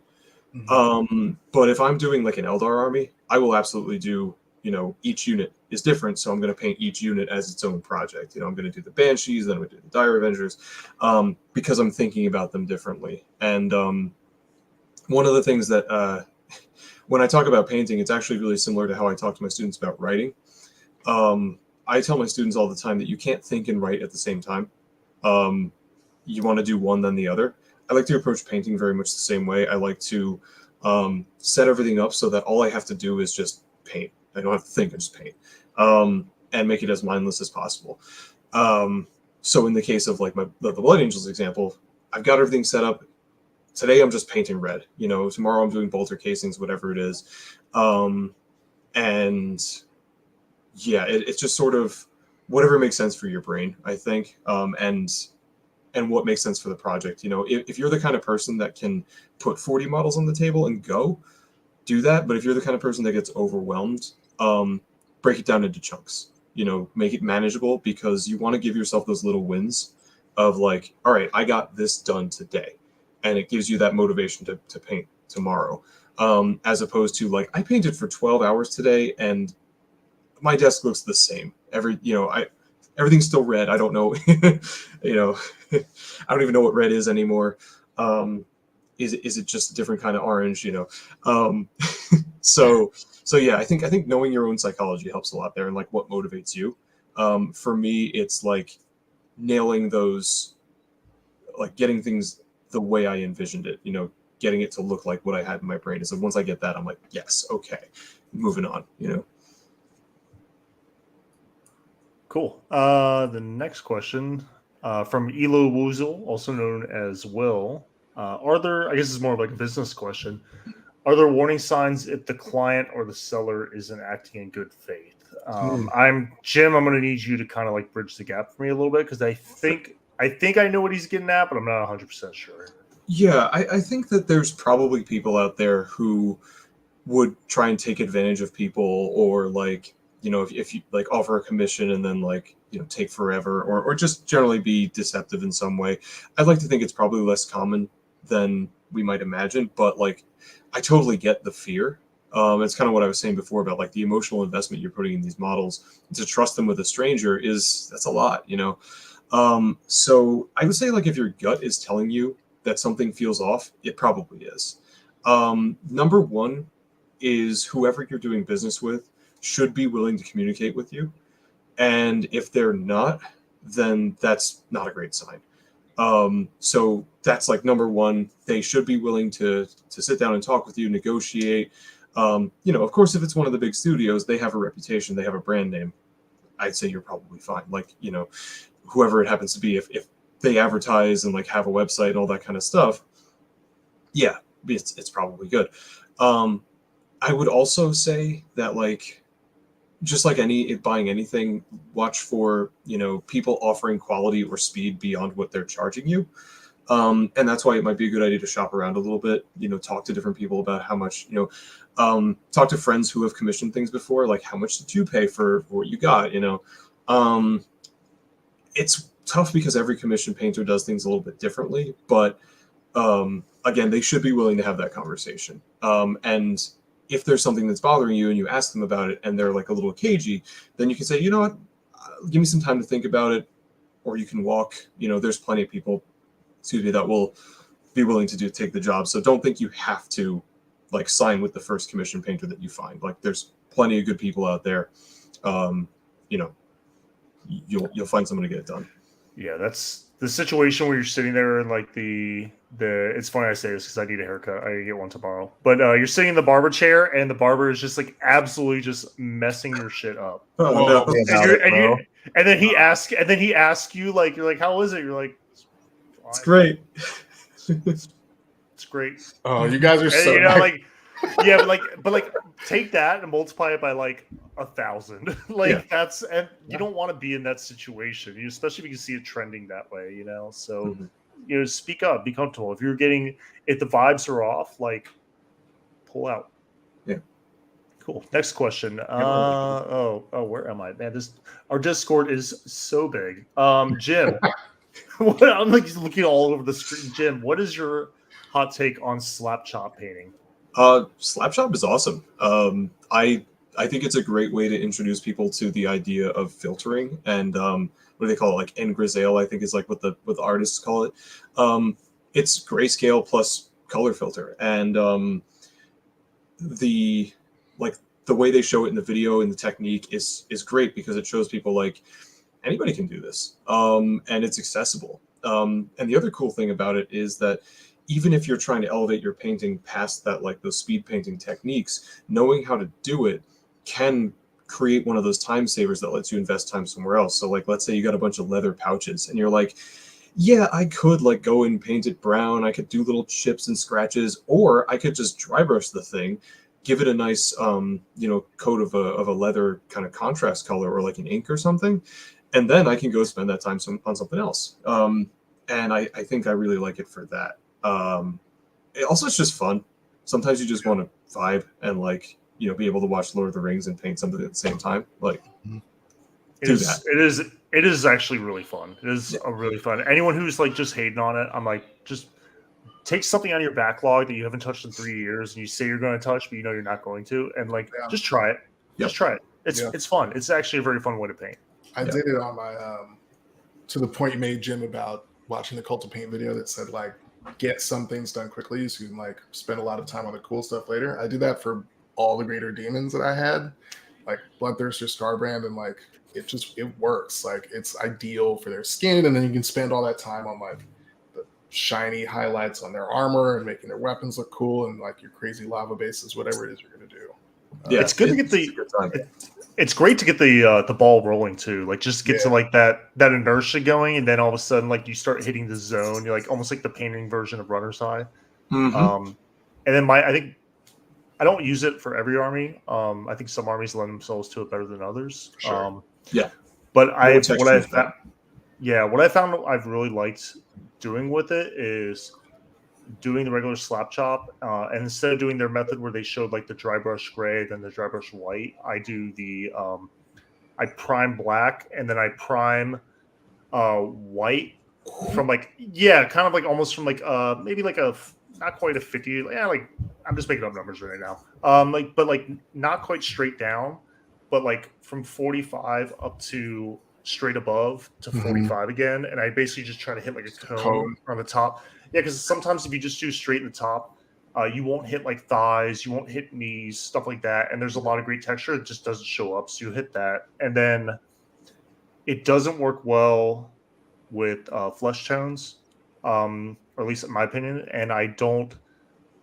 Mm-hmm. But if I'm doing like an Eldar army, I will absolutely do, each unit is different. So I'm going to paint each unit as its own project. I'm going to do the Banshees, then I'm going to do the Dire Avengers, because I'm thinking about them differently. And one of the things that when I talk about painting, it's actually really similar to how I talk to my students about writing. I tell my students all the time that you can't think and write at the same time. you want to do one then the other. I like to approach painting very much the same way. I like to set everything up so that all I have to do is just paint. I don't have to think, I just paint, and make it as mindless as possible. So in the case of like the Blood Angels example, I've got everything set up. Today I'm just painting red. Tomorrow I'm doing bolter casings, whatever it is, and yeah, it's just sort of whatever makes sense for your brain, I think, and what makes sense for the project. If you're the kind of person that can put 40 models on the table and go, do that. But if you're the kind of person that gets overwhelmed, break it down into chunks. Make it manageable, because you want to give yourself those little wins of like, all right, I got this done today, and it gives you that motivation to paint tomorrow, as opposed to like, I painted for 12 hours today and my desk looks the same. Everything's still red. I don't know, I don't even know what red is anymore. Is it just a different kind of orange? So yeah, I think knowing your own psychology helps a lot there, and like what motivates you. For me, it's like nailing those, like getting things the way I envisioned it. Getting it to look like what I had in my brain. Is like once I get that, I'm like, yes, okay, moving on. Cool. The next question from Elo Woozle, also known as Will. I guess it's more of like a business question. Are there warning signs if the client or the seller isn't acting in good faith? Jim, I'm going to need you to kind of like bridge the gap for me a little bit, because I think I know what he's getting at, but I'm not 100% sure. Yeah, I think that there's probably people out there who would try and take advantage of people, or like, if you like offer a commission and then like, take forever, or just generally be deceptive in some way. I'd like to think it's probably less common than we might imagine, but like, I totally get the fear. It's kind of what I was saying before about like the emotional investment you're putting in these models. To trust them with a stranger that's a lot, So I would say, like, if your gut is telling you that something feels off, it probably is. Number one is whoever you're doing business with should be willing to communicate with you. And if they're not, then that's not a great sign. So that's like number one. They should be willing to sit down and talk with you, negotiate. Of course, if it's one of the big studios, they have a reputation, they have a brand name. I'd say you're probably fine. Like, whoever it happens to be, if they advertise and like have a website and all that kind of stuff, yeah, it's probably good. I would also say that, like, just like buying anything, watch for, people offering quality or speed beyond what they're charging you. And that's why it might be a good idea to shop around a little bit, talk to different people about how much, talk to friends who have commissioned things before, like how much did you pay for what you got, It's tough because every commission painter does things a little bit differently, but again, they should be willing to have that conversation. And if there's something that's bothering you and you ask them about it and they're like a little cagey, then you can say, you know what, give me some time to think about it, or you can walk. There's plenty of people, that will be willing to take the job. So don't think you have to like sign with the first commission painter that you find. Like, there's plenty of good people out there. You'll find someone to get it done. Yeah, that's the situation where you're sitting there and like it's funny I say this because I need a haircut. I get one tomorrow. But you're sitting in the barber chair and the barber is just like absolutely just messing your shit up. Oh, no. And then he asks you, like, you're like, how is it? You're like, it's great. It's great. Oh, you guys are so nice. Like, yeah, but take that and multiply it by like 1,000. That's, and you don't want to be in that situation, especially if you can see it trending that way, So, speak up, be comfortable. If the vibes are off, like, pull out. Yeah. Cool. Next question. Where am I? Man, our Discord is so big. Jim, I'm like looking all over the screen. Jim, what is your hot take on slap chop painting? Slap chop is awesome. I think it's a great way to introduce people to the idea of filtering and what do they call it? Like engrisale, I think is like what the artists call it. It's grayscale plus color filter, and the way they show it in the video and the technique is great because it shows people like anybody can do this, and it's accessible. And the other cool thing about it is that even if you're trying to elevate your painting past that, like those speed painting techniques, knowing how to do it can create one of those time savers that lets you invest time somewhere else. So like, let's say you got a bunch of leather pouches and you're like, yeah, I could like go and paint it brown. I could do little chips and scratches, or I could just dry brush the thing, give it a nice, coat of a leather kind of contrast color or like an ink or something. And then I can go spend that time on something else. And I think I really like it for that. Also, it's just fun. Sometimes you just want to vibe and like, be able to watch Lord of the Rings and paint something at the same time. Like, it is actually really fun. It is a really fun. Anyone who's like just hating on it, I'm like, just take something out of your backlog that you haven't touched in 3 years, and you say you're going to touch, but you know you're not going to, and like just try it. Just try it. It's fun. It's actually a very fun way to paint. I did it on my to the point you made, Jim, about watching the Cult of Paint video that said like get some things done quickly so you can like spend a lot of time on the cool stuff later. I did that for all the greater demons that I had, like Bloodthirster, Scarbrand, and like it works. Like it's ideal for their skin, and then you can spend all that time on like the shiny highlights on their armor and making their weapons look cool, and like your crazy lava bases, whatever it is you're gonna do. It's good to get it's great to get the ball rolling too. Like just get to like that inertia going, and then all of a sudden like you start hitting the zone. You're like almost like the painting version of Runner's High. And then I think I don't use it for every army. I think some armies lend themselves to it better than others. Sure. But what I found I've really liked doing with it is doing the regular slap chop, and instead of doing their method where they showed like the dry brush gray, then the dry brush white, I do the I prime black and then I prime white from like kind of like almost from like maybe like a not quite a 50, like I'm just making up numbers right now, but like not quite straight down, but like from 45 up to straight above to 45 again, and I basically just try to hit like a cone on the top. Yeah, because sometimes if you just do straight in the top, you won't hit like thighs, you won't hit knees, stuff like that. And there's a lot of great texture. It just doesn't show up. So you hit that. And then it doesn't work well with flesh tones, or at least in my opinion. And I don't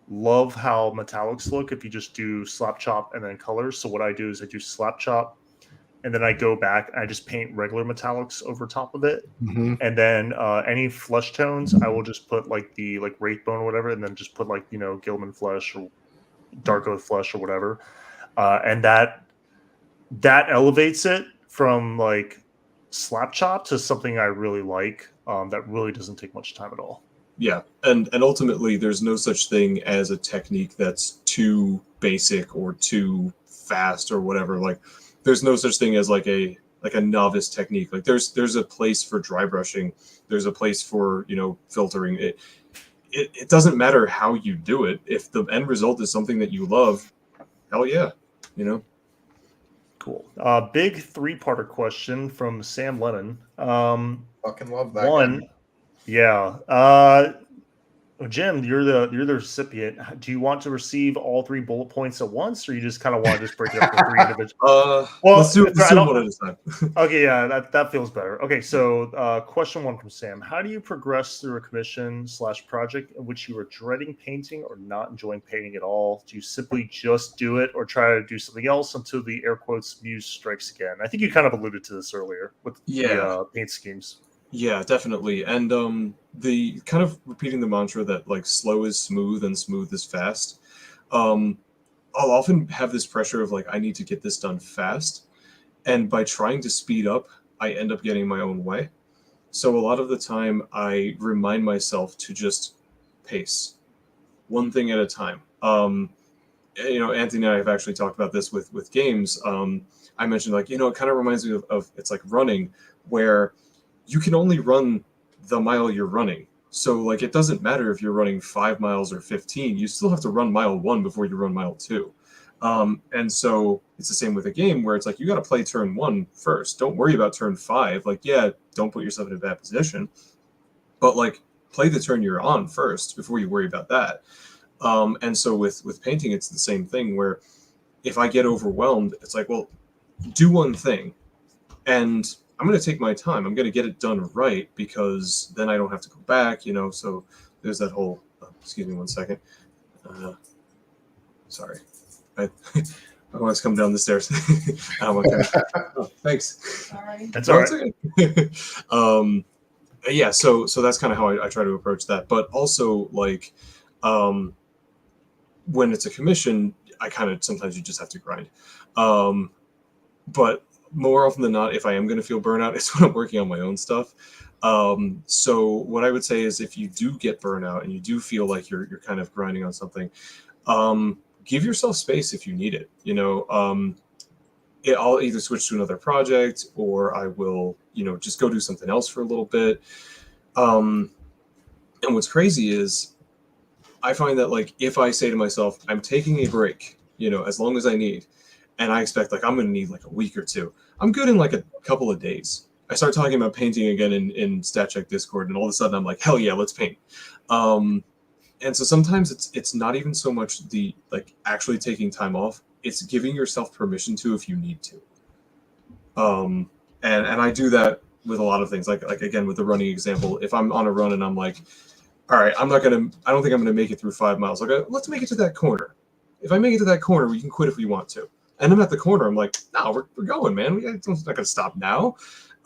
love how metallics look if you just do slap chop and then colors. So what I do is I do slap chop, and then I go back and I just paint regular metallics over top of it. And then any flesh tones, I will just put like the Wraithbone or whatever, and then just put like, Gilman flesh or Dark Oath flesh or whatever. And that elevates it from like slap chop to something I really like, that really doesn't take much time at all. Yeah, and ultimately there's no such thing as a technique that's too basic or too fast or whatever. Like there's no such thing as like a novice technique. Like there's a place for dry brushing. There's a place for, filtering. It doesn't matter how you do it. If the end result is something that you love, hell yeah, Cool. Big 3-parter question from Sam Lennon. Fucking love that. One, yeah. Jim, you're the recipient. Do you want to receive all 3 bullet points at once, or you just kind of want to just break it up into 3 individual? Let's do one at a time. Okay, yeah, that feels better. Okay, so question 1 from Sam: how do you progress through a commission/project in which you are dreading painting or not enjoying painting at all? Do you simply just do it, or try to do something else until the air quotes muse strikes again? I think you kind of alluded to this earlier with the paint schemes. Yeah, definitely. And the kind of repeating the mantra that like slow is smooth and smooth is fast. I'll often have this pressure of like, I need to get this done fast. And by trying to speed up, I end up getting my own way. So a lot of the time I remind myself to just pace one thing at a time. Anthony and I have actually talked about this with games. I mentioned like, it kind of reminds me of it's like running, where you can only run the mile you're running. So like, it doesn't matter if you're running 5 miles or 15, you still have to run mile 1 before you run mile 2. And so it's the same with a game where it's like, you got to play turn 1 first. Don't worry about turn 5. Like, yeah, don't put yourself in a bad position, but like play the turn you're on first before you worry about that. And so with painting, it's the same thing where if I get overwhelmed, it's like, well, do one thing. And I'm going to take my time. I'm going to get it done right, because then I don't have to go back, So there's that whole, excuse me 1 second. Sorry. I want to come down the stairs. Oh, thanks. Sorry. That's all right. Okay. Yeah, so that's kind of how I try to approach that. But also, like, when it's a commission, I kind of sometimes you just have to grind. But more often than not, if I am going to feel burnout, it's when I'm working on my own stuff. So what I would say is, if you do get burnout and you do feel like you're kind of grinding on something, give yourself space if you need it. I'll either switch to another project, or I will, just go do something else for a little bit. And what's crazy is, I find that, like, if I say to myself, I'm taking a break, as long as I need, and I expect, like, I'm going to need like a week or two, I'm good in like a couple of days. I start talking about painting again in StatCheck Discord, and all of a sudden I'm like, hell yeah, let's paint. And so sometimes it's not even so much the, like, actually taking time off, it's giving yourself permission to, if you need to. And I do that with a lot of things, like again, with the running example. If I'm on a run and I'm like, all right, I don't think I'm going to make it through 5 miles. Okay, let's make it to that corner. If I make it to that corner, we can quit if we want to. And I'm at the corner, I'm like, no, we're going, man. We're not going to stop now.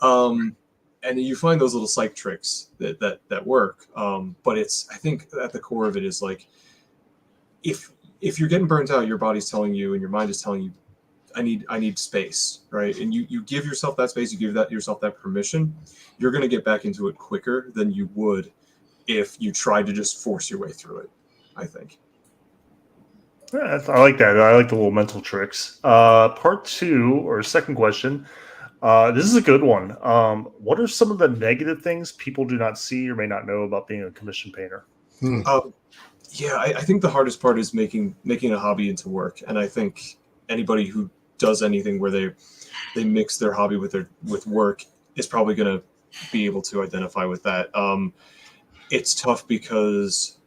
And you find those little psych tricks that work. But I think at the core of it is, like, if you're getting burnt out, your body's telling you and your mind is telling you, I need space, right? And you give yourself that space, you give yourself that permission, you're going to get back into it quicker than you would if you tried to just force your way through it, I think. Yeah, I like that. I like the little mental tricks. Part 2, or second question. This is a good one. What are some of the negative things people do not see or may not know about being a commission painter? Yeah, I think the hardest part is making a hobby into work. And I think anybody who does anything where they mix their hobby with work is probably going to be able to identify with that. It's tough because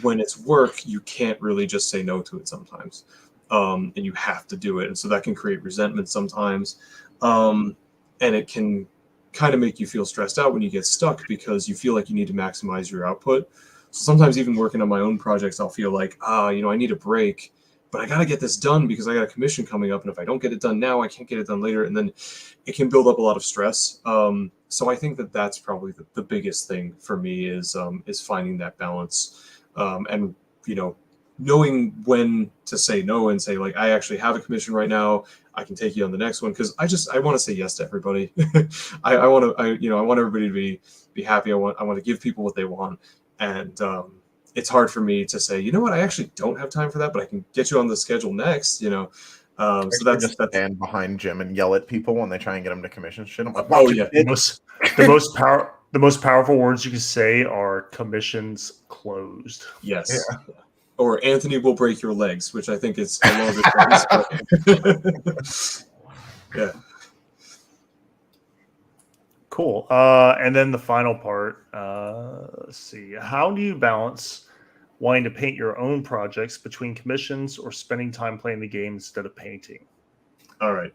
when it's work, you can't really just say no to it sometimes. And you have to do it. And so that can create resentment sometimes. And it can kind of make you feel stressed out when you get stuck, because you feel like you need to maximize your output. So sometimes even working on my own projects, I'll feel like, I need a break, but I got to get this done because I got a commission coming up. And if I don't get it done now, I can't get it done later. And then it can build up a lot of stress. So I think that's probably the biggest thing for me is finding that balance. And, knowing when to say no and say, like, I actually have a commission right now, I can take you on the next one. Cause I want to say yes to everybody. I want everybody to be happy. I want to give people what they want. And, it's hard for me to say, you know what, I actually don't have time for that, but I can get you on the schedule next, So that's just stand behind Jim and yell at people when they try and get him to commission shit. I'm like, oh yeah. The most powerful words you can say are commissions closed. Yes. Yeah. Or Anthony will break your legs, which I think is a little bit yeah. Cool. And then the final part, let's see. How do you balance wanting to paint your own projects between commissions or spending time playing the game instead of painting? All right.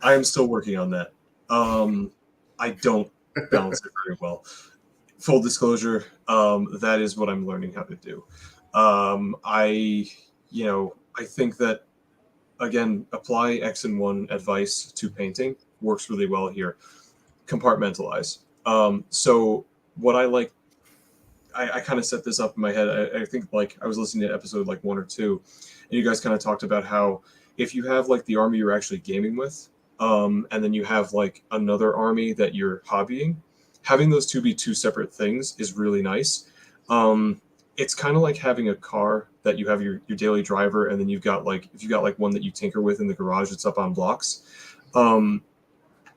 I am still working on that. I don't balance it very well. Full disclosure, that is what I'm learning how to do. I think that, again, apply X and 1 advice to painting works really well here. Compartmentalize. So what I like, I kind of set this up in my head. I think, like, I was listening to episode like 1 or 2, and you guys kind of talked about how if you have like the army you're actually gaming with, and then you have like another army that you're hobbying, having those two be two separate things is really nice. It's kind of like having a car that you have your daily driver, and then if you've got like one that you tinker with in the garage that's up on blocks.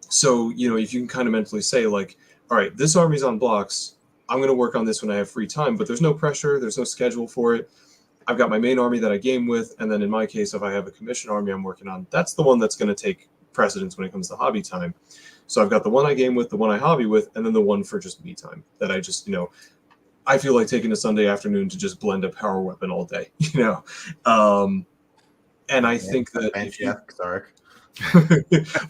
So, if you can kind of mentally say, like, all right, this army's on blocks, I'm going to work on this when I have free time, but there's no pressure, there's no schedule for it. I've got my main army that I game with, and then in my case, if I have a commission army I'm working on, that's the one that's going to take precedence when it comes to hobby time. So I've got the one I game with, the one I hobby with, and then the one for just me time that I just, I feel like taking a Sunday afternoon to just blend a power weapon all day, And I think that if you...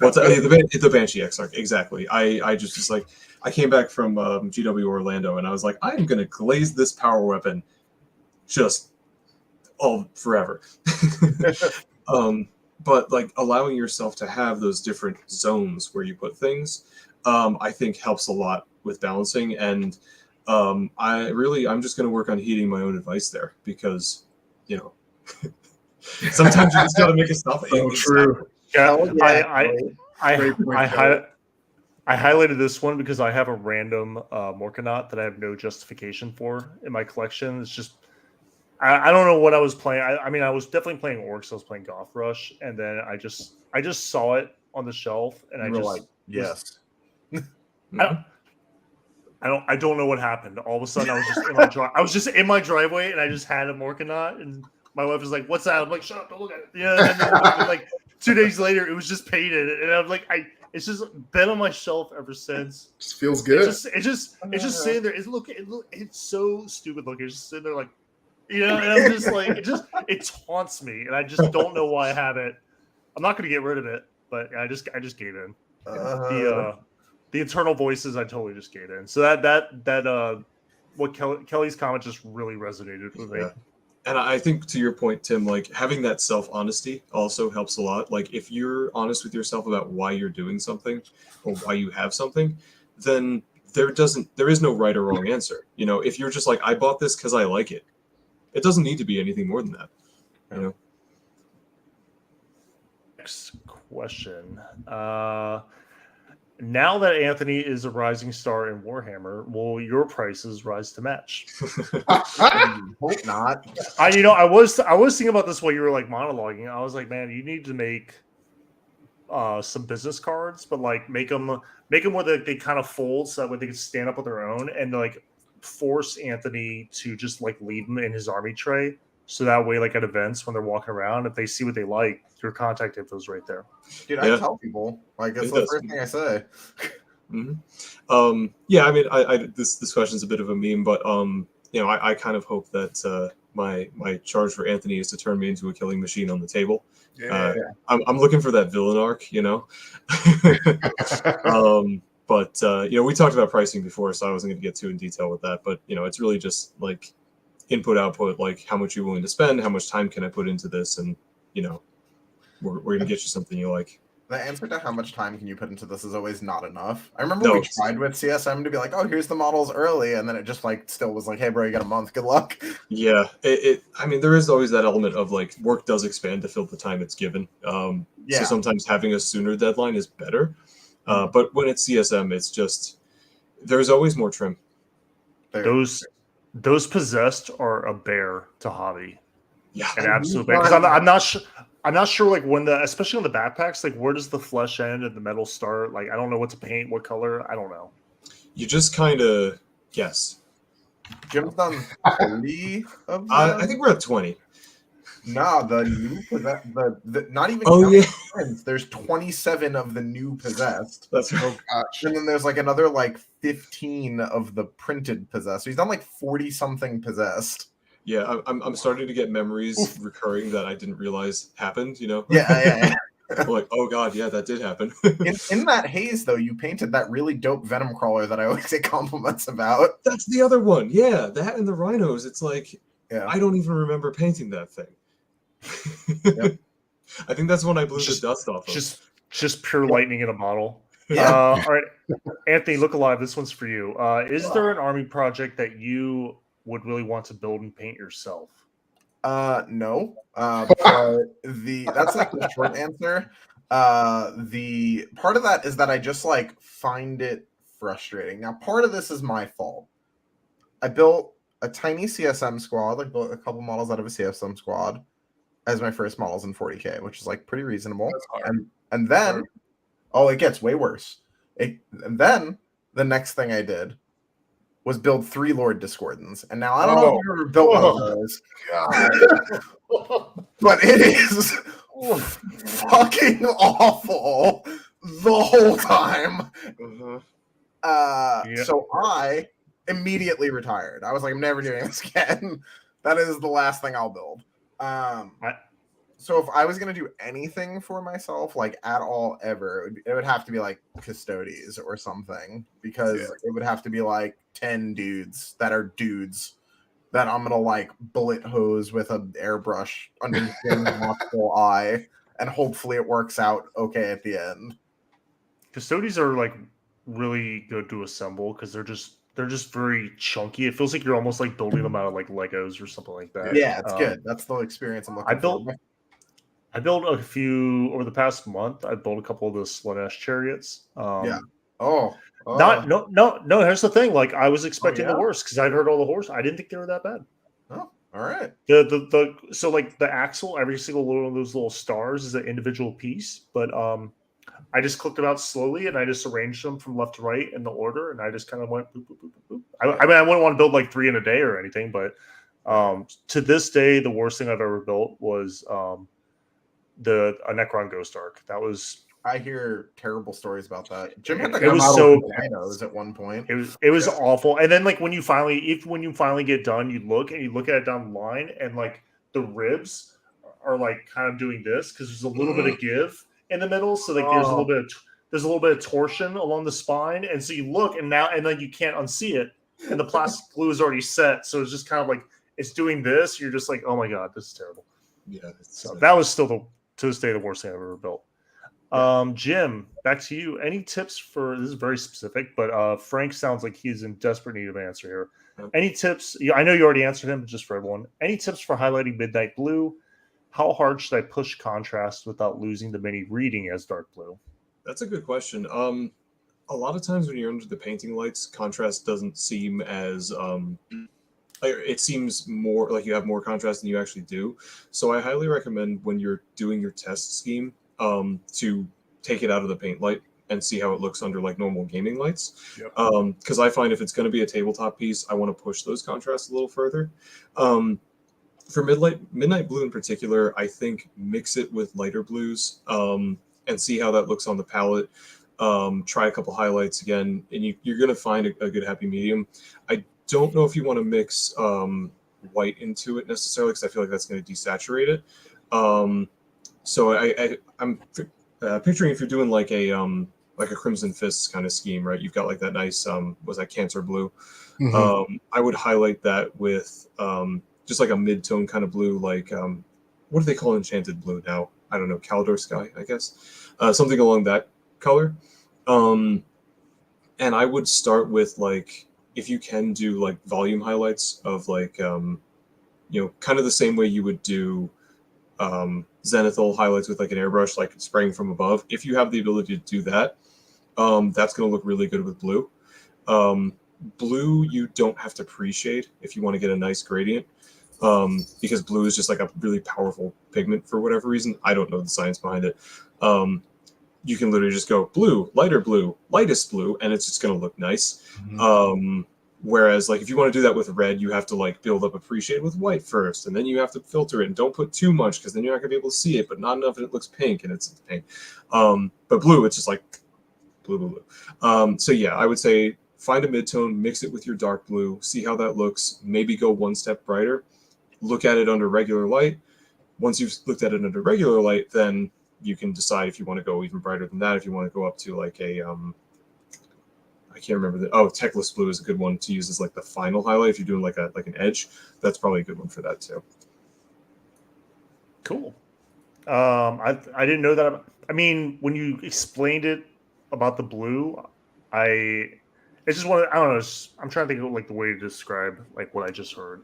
What's the Banshee Exarch, exactly. I just was like, I came back from GW Orlando, and I was like, I'm gonna glaze this power weapon just all forever. But like allowing yourself to have those different zones where you put things, I think helps a lot with balancing. And I'm just gonna work on heeding my own advice there, because you know sometimes you just gotta make it stop. So true. Yeah, Hell yeah, I highlighted this one because I have a random Morkanaut that I have no justification for in my collection. It's just I don't know what I was playing. I mean, I was definitely playing Orcs. I was playing Goth Rush, and then I just saw it on the shelf, and I You were just like, yes. I don't know what happened. All of a sudden, I was just in my driveway, and I just had a Morkanaut, and my wife was like, "What's that?" I'm like, "Shut up! Don't look at it." Yeah. And then, like 2 days later, it was just painted, and I'm like, it's just been on my shelf ever since. Just feels good. It's just sitting there. It's so stupid looking. It's just sitting there like, and I'm just like, it taunts me, and I just don't know why I have it. I'm not going to get rid of it, but I just gave in. The internal voices, I totally just gave in. So that what Kelly's comment just really resonated with me. Yeah. And I think, to your point, Tim, like having that self-honesty also helps a lot. Like if you're honest with yourself about why you're doing something or why you have something, then there is no right or wrong answer. If you're just like, I bought this because I like it, it doesn't need to be anything more than that. Next question. Now that Anthony is a rising star in Warhammer, will your prices rise to match? Hope not. I was thinking about this while you were like monologuing. I was like, man, you need to make some business cards, but like make them where they kind of fold so that way they can stand up on their own, and like force Anthony to just like leave them in his army tray. So that way, like at events when they're walking around, if they see what they like, your contact info's right there. Dude, I tell people, like, it's the first thing I say. Mm-hmm. Yeah, I mean, this question's a bit of a meme, but I kind of hope that my charge for Anthony is to turn me into a killing machine on the table. Yeah. I'm looking for that villain arc, But we talked about pricing before, so I wasn't going to get too in detail with that. But it's really just like input output, like how much you're willing to spend, how much time can I put into this, and we're going to get you something you like. The answer to how much time can you put into this is always not enough. I remember we tried with CSM to be like, oh, here's the models early, and then it just like still was like, hey, bro, you got a month. Good luck. Yeah, I mean, there is always that element of like work does expand to fill the time it's given. So sometimes having a sooner deadline is better. But when it's CSM, it's just there's always more trim. Those possessed are a bear to hobby. Yeah, an absolute bear. Because I'm not sure like when especially on the backpacks, like where does the flesh end and the metal start? Like I don't know what to paint, what color. I don't know. You just kind of guess. Jim's done 30 of them? I think we're at 20. Nah, the new possessed, the not even. Oh yeah, friends, there's 27 of the new possessed. That's right. Oh gosh. And then there's like another like 15 of the printed possessed. So he's done like 40 something possessed. Yeah, I'm starting to get memories recurring that I didn't realize happened. Yeah. Like, oh god, yeah, that did happen. in that haze though, you painted that really dope venom crawler that I always get compliments about. That's the other one. Yeah, that and the rhinos. It's like I don't even remember painting that thing. Yep. I think that's when I blew the dust off of. Just pure lightning in a bottle. Yeah. All right, Anthony, look alive. This one's for you. Is there an army project that you would really want to build and paint yourself? No. But that's like the short answer. The part of that is that I just like find it frustrating. Now, part of this is my fault. I built a tiny CSM squad, like built a couple models out of a CSM squad as my first models in 40K, which is like pretty reasonable. And then, it gets way worse. And then the next thing I did was build 3 Lord Discordants. And now I don't know if you've ever built one of those. But it is fucking awful the whole time. So I immediately retired. I was like, I'm never doing this again. That is the last thing I'll build. So if I was gonna do anything for myself, like at all ever, it would have to be like Custodes or something, because it would have to be like 10 dudes that are dudes that I'm gonna like bullet hose with an airbrush underneath their nostril eye, and hopefully it works out okay at the end. Custodies are like really good to assemble because they're just very chunky. It feels like you're almost like building them out of like Legos or something like that. Yeah, it's good. That's the experience I'm looking for. I built a few over the past month. I built a couple of the Slanesh chariots. Yeah. No. Here's the thing. Like I was expecting the worst because I'd heard all the horse. I didn't think they were that bad. Oh, all right. So like the axle, every single one of those little stars is an individual piece, but I just clicked them out slowly and I just arranged them from left to right in the order, and I just kind of went boop, boop, boop, boop, boop. I mean, I wouldn't want to build like 3 in a day or anything, but to this day, the worst thing I've ever built was a Necron Ghost Arc. That was. I hear terrible stories about that. Jim had to it was come out so potatoes at one point. It was awful. And then like when you finally get done, you look at it down the line, and like the ribs are like kind of doing this because there's a little bit of give in the middle. So like there's a little bit of torsion along the spine, and so you look and then you can't unsee it, and the plastic glue is already set. So it's just kind of like it's doing this. You're just like, oh my god, this is terrible. Yeah. So that was still to this day the worst thing I've ever built. Jim, back to you. Any tips for this is very specific, but Frank sounds like he's in desperate need of an answer here. Okay. Any tips? I know you already answered him, but just for everyone, any tips for highlighting Midnight Blue? How hard should I push contrast without losing the mini reading as dark blue? That's a good question. A lot of times when you're under the painting lights, contrast doesn't seem as it seems more like you have more contrast than you actually do. So I highly recommend when you're doing your test scheme to take it out of the paint light and see how it looks under like normal gaming lights. Because I find if it's going to be a tabletop piece, I want to push those contrasts a little further. For midnight blue in particular, I think mix it with lighter blues and see how that looks on the palette. Try a couple highlights again, and you're going to find a good happy medium. I don't know if you want to mix white into it necessarily, because I feel like that's going to desaturate it. So I'm picturing if you're doing like a Crimson Fists kind of scheme, right? You've got like that nice was that Cancer blue? Mm-hmm. I would highlight that with just like a mid-tone kind of blue, like what do they call enchanted blue now? I don't know, Caldor Sky, I guess, something along that color. And I would start with like, if you can do like volume highlights of like kind of the same way you would do zenithal highlights with like an airbrush, like spraying from above. If you have the ability to do that, that's going to look really good with blue. Blue, you don't have to pre-shade if you want to get a nice gradient, because blue is just like a really powerful pigment for whatever reason. I don't know the science behind it. You can literally just go blue, lighter blue, lightest blue, and it's just going to look nice. Mm-hmm. Whereas like if you want to do that with red, you have to like build up a pre-shade with white first, and then you have to filter it, and don't put too much because then you're not going to be able to see it, but not enough and it looks pink and it's pink. But blue, it's just like blue. So yeah, I would say find a mid-tone, mix it with your dark blue, see how that looks, maybe go one step brighter, look at it under regular light. Once you've looked at it under regular light, then you can decide if you want to go even brighter than that, if you want to go up to like a I can't remember Techless blue is a good one to use as like the final highlight if you're doing like an edge. That's probably a good one for that too. Cool. I didn't know that. I mean, when you explained it about the blue, it's just one. I don't know. I'm trying to think of like the way to describe like what I just heard.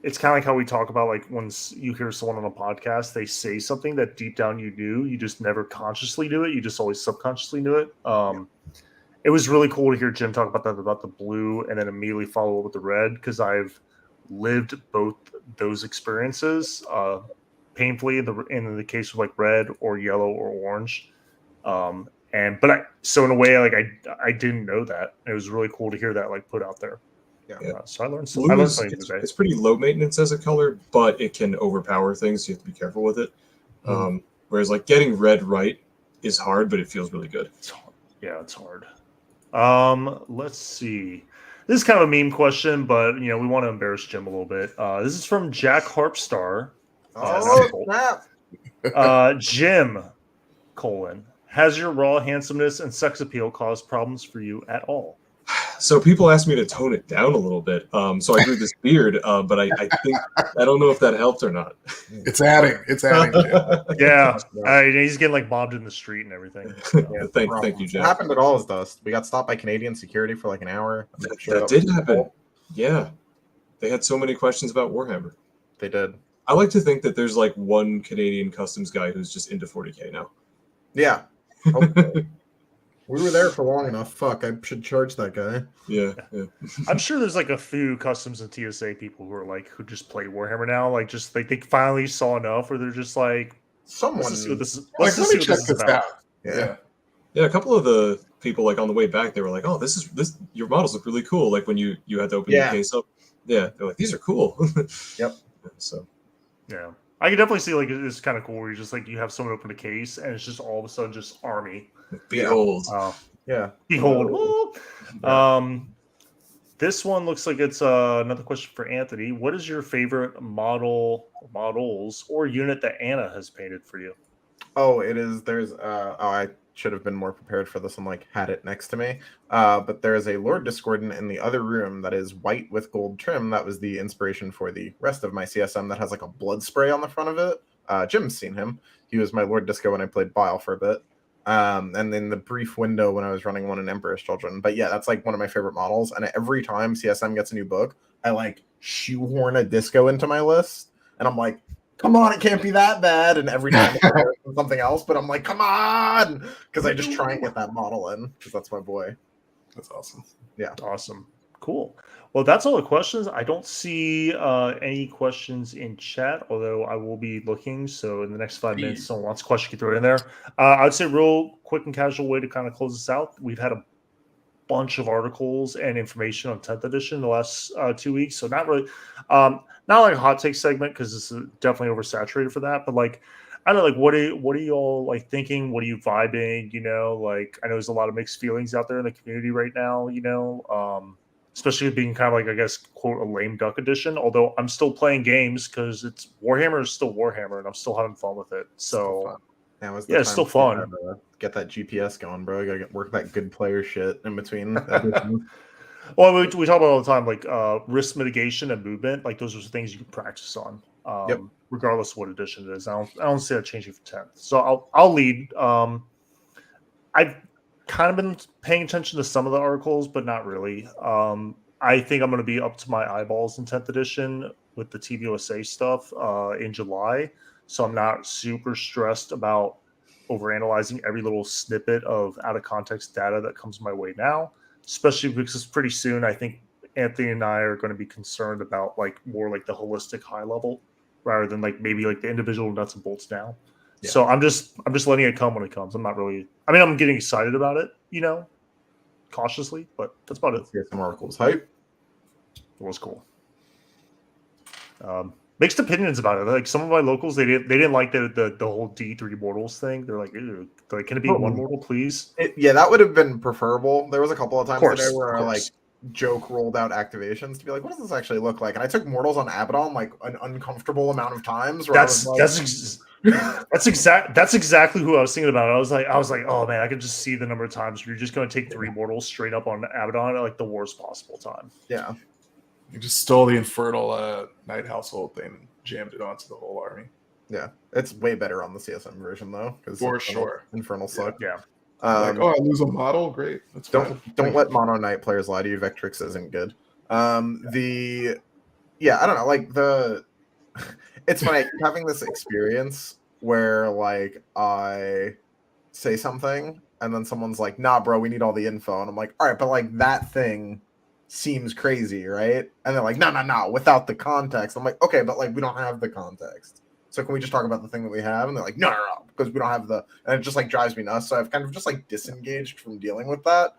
It's kind of like how we talk about like when you hear someone on a podcast, they say something that deep down you knew, you just never consciously do it. You just always subconsciously knew it. It was really cool to hear Jim talk about that, about the blue, and then immediately follow up with the red, because I've lived both those experiences painfully in the case of like red or yellow or orange. So in a way, like I didn't know that. It was really cool to hear that like put out there. Yeah. So I learned Blue something today. It's pretty low maintenance as a color, but it can overpower things. So you have to be careful with it. Whereas like getting red right is hard, but it feels really good. It's hard. Yeah, it's hard. Let's see. This is kind of a meme question, but we want to embarrass Jim a little bit. This is from Jack Harpstar. Oh, cool. snap. Jim, has your raw handsomeness and sex appeal caused problems for you at all? So people asked me to tone it down a little bit. So I grew this beard, but I think I don't know if that helped or not. It's adding. It's adding. Jim. Yeah, he's getting like mobbed in the street and everything. Yeah, Thank you, It Jeff. happened at all as dust. We got stopped by Canadian security for like an hour. I'm not sure That did was happen. cool. Yeah, they had so many questions about Warhammer. They did. I like to think that there's like one Canadian customs guy who's just into 40K now. Yeah. Hopefully. We were there for long enough. Fuck, I should charge that guy. Yeah. I'm sure there's like a few customs and TSA people who just play Warhammer now, like just like they finally saw enough, where they're just like, Someone. let's just see what this is. Like, let me check this out. Yeah. Yeah, a couple of the people like on the way back, they were like, "Oh, this your models look really cool." Like when you had to open the case up. Yeah, they're like, "These are cool." Yep. So. Yeah, I can definitely see like it's kind of cool where you just like you have someone open a case and it's just all of a sudden just army. Behold. Yeah. Behold. This one looks like it's another question for Anthony. What is your favorite models or unit that Anna has painted for you? Oh, it is. There's. I should have been more prepared for this and like had it next to me. But there is a Lord Discordant in the other room that is white with gold trim. That was the inspiration for the rest of my CSM that has like a blood spray on the front of it. Jim's seen him. He was my Lord Disco when I played Bile for a bit. And then the brief window when I was running one in Emperor's Children. But yeah, that's like one of my favorite models. And every time CSM gets a new book, I like shoehorn a disco into my list. And I'm like, come on, it can't be that bad. And every time it's something else, but I'm like, come on, because I just try and get that model in because that's my boy. That's awesome. Yeah. Awesome. Cool. Well, that's all the questions. I don't see any questions in chat, although I will be looking. So in the next 5 minutes, someone wants a question, you can throw it in there. I'd say real quick and casual way to kind of close this out. We've had a bunch of articles and information on 10th edition the last 2 weeks. So not really, not like a hot take segment because this is definitely oversaturated for that. But like, I don't know, like what are you all like thinking? What are you vibing? You know, like I know there's a lot of mixed feelings out there in the community right now. You know, especially being kind of like I guess quote a lame duck edition. Although I'm still playing games because it's Warhammer is still Warhammer and I'm still having fun with it. So. Yeah, it's still fun. Get that GPS going, bro. You gotta work that good player shit in between. Well, we talk about all the time, like risk mitigation and movement. Like those are things you can practice on, regardless of what edition it is. I don't see that changing for 10th. So I'll lead. I've kind of been paying attention to some of the articles, but not really. I think I'm going to be up to my eyeballs in 10th edition with the TVUSA stuff in July. So I'm not super stressed about overanalyzing every little snippet of out of context data that comes my way now, especially because pretty soon I think Anthony and I are going to be concerned about like more like the holistic high level rather than like maybe like the individual nuts and bolts now. Yeah. So I'm just letting it come when it comes. I'm not really. I mean, I'm getting excited about it, you know, cautiously, but that's about it. Get some articles hype. It was cool. Mixed opinions about it. Like some of my locals, they didn't like the whole D3 mortals thing. They're like, ew. They're like, can it be one mortal, please? Yeah, that would have been preferable. There was a couple of times today where I like joke rolled out activations to be like, what does this actually look like? And I took mortals on Abaddon like an uncomfortable amount of times. Where that's exactly who I was thinking about. I was like, oh man, I could just see the number of times where you're just going to take 3 mortals straight up on Abaddon at like the worst possible time. Yeah. You just stole the Infernal Night Household thing and jammed it onto the whole army. Yeah, it's way better on the CSM version though. For sure, Infernal suck. Yeah. I lose a model. Great. That's don't let Mono Knight players lie to you. Vectrix isn't good. I don't know. Like it's funny having this experience where like I say something and then someone's like, "Nah, bro, we need all the info," and I'm like, "All right, but like that thing seems crazy, right?" And they're like, no, without the context. I'm like, okay, but like we don't have the context. So can we just talk about the thing that we have? And they're like, no, because we don't have the, and it just like drives me nuts. So I've kind of just like disengaged from dealing with that.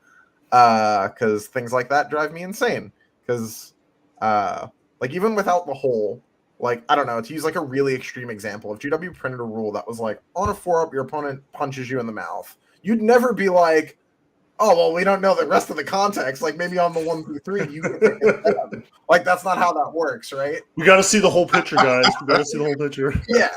Because things like that drive me insane. Because like even without the whole, like, I don't know, to use like a really extreme example, if GW printed a rule that was like, on a 4-up, your opponent punches you in the mouth, you'd never be like, oh well, we don't know the rest of the context. Like maybe on the 1 through 3, you can pick them. Like that's not how that works, right? We got to see the whole picture, guys. We got to see the whole picture. Yeah.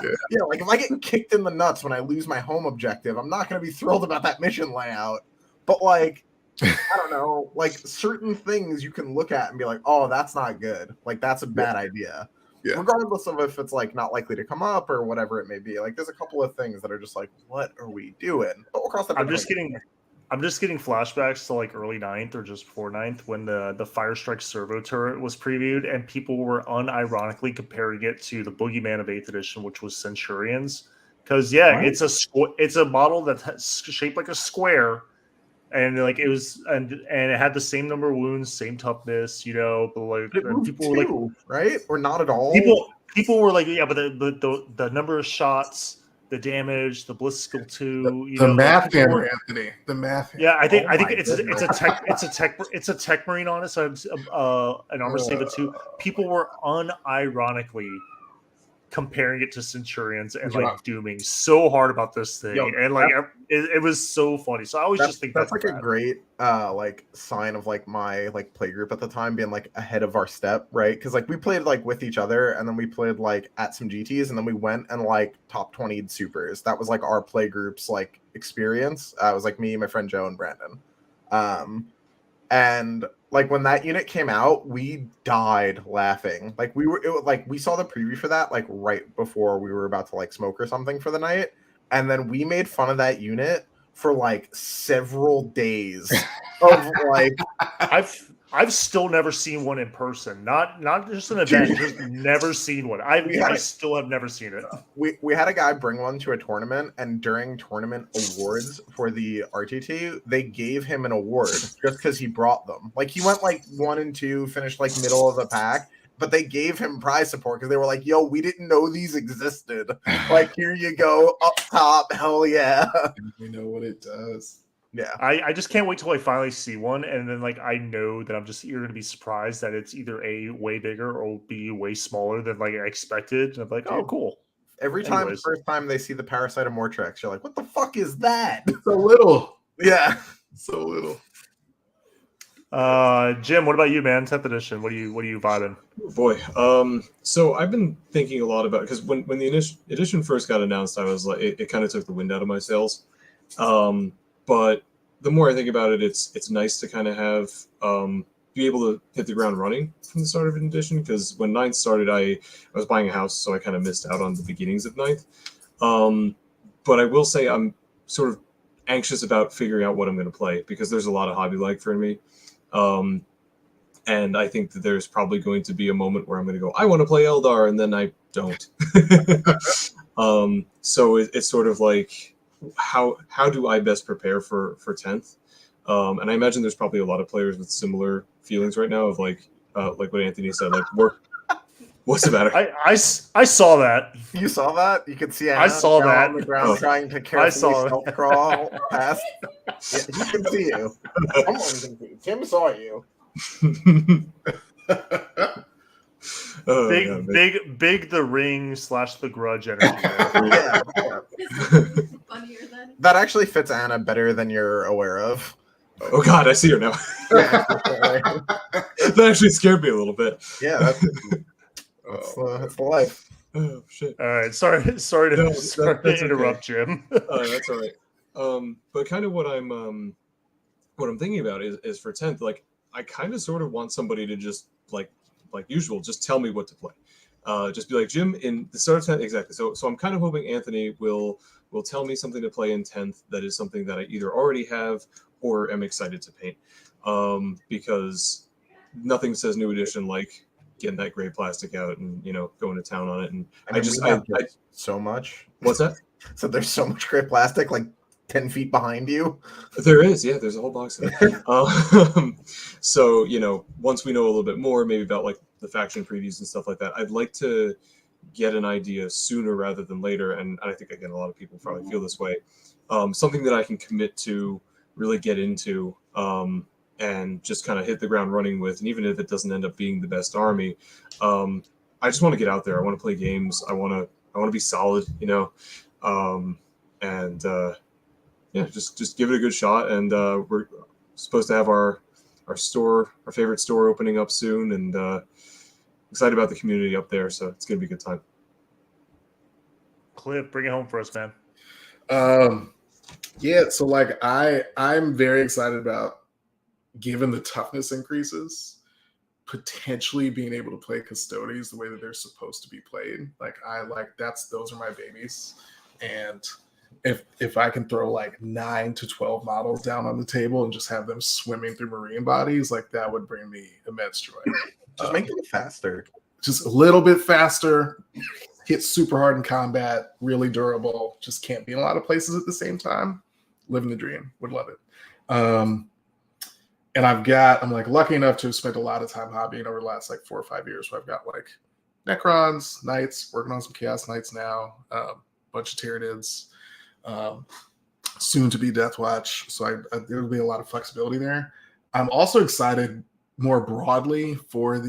Like if I get kicked in the nuts when I lose my home objective, I'm not going to be thrilled about that mission layout. But like, I don't know, like certain things you can look at and be like, oh, that's not good. Like that's a bad idea. Yeah. Regardless of if it's like not likely to come up or whatever it may be. Like there's a couple of things that are just like, what are we doing? But we'll cross that I'm bridge just getting flashbacks to like early 9th or just before 9th when the Firestrike servo turret was previewed and people were unironically comparing it to the Boogeyman of 8th edition, which was Centurions. Because it's a model that's shaped like a square, and like it was and it had the same number of wounds, same toughness, but like people were like, right, or not at all. People were like, yeah, but the number of shots, the damage, the bliss skill 2, the math hammer, Anthony. The math hammer. Yeah, I think it's a tech marine on it, so it's an armor save of 2. People were unironically comparing it to Centurions and like dooming so hard about this thing, and like it was so funny. So I always just think that's like a great like sign of like my like play group at the time being like ahead of our step, right? Because like we played like with each other, and then we played like at some GTs, and then we went and like top 20'd supers. That was like our play group's like experience. It was like me, my friend Joe, and Brandon. And like when that unit came out, we died laughing. Like we saw the preview for that like right before we were about to like smoke or something for the night, and then we made fun of that unit for like several days. Of like, I've still never seen one in person. Not just an event, just never seen one. I still have never seen it. We had a guy bring one to a tournament, and during tournament awards for the RTT, they gave him an award just because he brought them. Like he went like 1 and 2, finished like middle of the pack, but they gave him prize support because they were like, "Yo, we didn't know these existed. Like here you go, up top, hell yeah." We know what it does. Yeah, I just can't wait till I finally see one, and then like I know that you're going to be surprised that it's either A, way bigger, or B, way smaller than like I expected. And I'm like, oh, cool. Every time, the first time they see the Parasite of Mortrex, you're like, what the fuck is that? So little. Yeah, so little. Jim, what about you, man? 10th edition. What are you vibing? Oh boy. So I've been thinking a lot about, because when the edition first got announced, I was like, it kind of took the wind out of my sails. But the more I think about it, it's nice to kind of have be able to hit the ground running from the start of an edition, because when 9th started, I was buying a house, so I kind of missed out on the beginnings of 9th. But I will say I'm sort of anxious about figuring out what I'm going to play, because there's a lot of hobby lag for me. And I think that there's probably going to be a moment where I'm going to go, I want to play Eldar, and then I don't. So it's sort of like, how do I best prepare for 10th? And I imagine there's probably a lot of players with similar feelings right now of like what Anthony said, like work. What's the matter? I saw that. You saw that? You could see Anna I saw that on the ground trying to carefully stealth crawl past. Yeah, he can see you. Someone can see you. Tim saw you. Big the ring / the grudge energy. Yeah. Funnier than That actually fits Anna better than you're aware of. Oh God, I see her now. That actually scared me a little bit. Yeah, that's the life. Oh shit. All right, sorry to interrupt, okay. Jim. That's all right. But kind of what I'm thinking about is for 10th, like I kind of sort of want somebody to just like usual, just tell me what to play. Just be like, Jim, in the start of 10th, exactly. So I'm kind of hoping Anthony will tell me something to play in 10th that is something that I either already have or am excited to paint. Because nothing says new edition like getting that gray plastic out and going to town on it. And I so much. What's that? So there's so much gray plastic, like 10 feet behind you. There is, yeah. There's a whole box of it. So once we know a little bit more, maybe about like the faction previews and stuff like that, I'd like to get an idea sooner rather than later. And I think again, a lot of people probably feel this way. Something that I can commit to, really get into, and just kind of hit the ground running with. And even if it doesn't end up being the best army, I just want to get out there. I want to play games. I want to be solid, and yeah, just give it a good shot. And supposed to have our store, our favorite store, opening up soon, and excited about the community up there. So it's gonna be a good time. Cliff, bring it home for us, man. Yeah, so like I'm very excited about, given the toughness increases, potentially being able to play custodies the way that they're supposed to be played. Like those are my babies. And if I can throw like 9 to 12 models down on the table and just have them swimming through marine bodies, like that would bring me immense joy. Just make them faster. Just a little bit faster, hit super hard in combat, really durable, just can't be in a lot of places at the same time. Living the dream, would love it. And I'm like lucky enough to have spent a lot of time hobbying over the last like 4 or 5 years. So I've got like Necrons, Knights, working on some Chaos Knights now, bunch of Tyranids, soon to be Death Watch. So there'll be a lot of flexibility there. I'm also excited more broadly for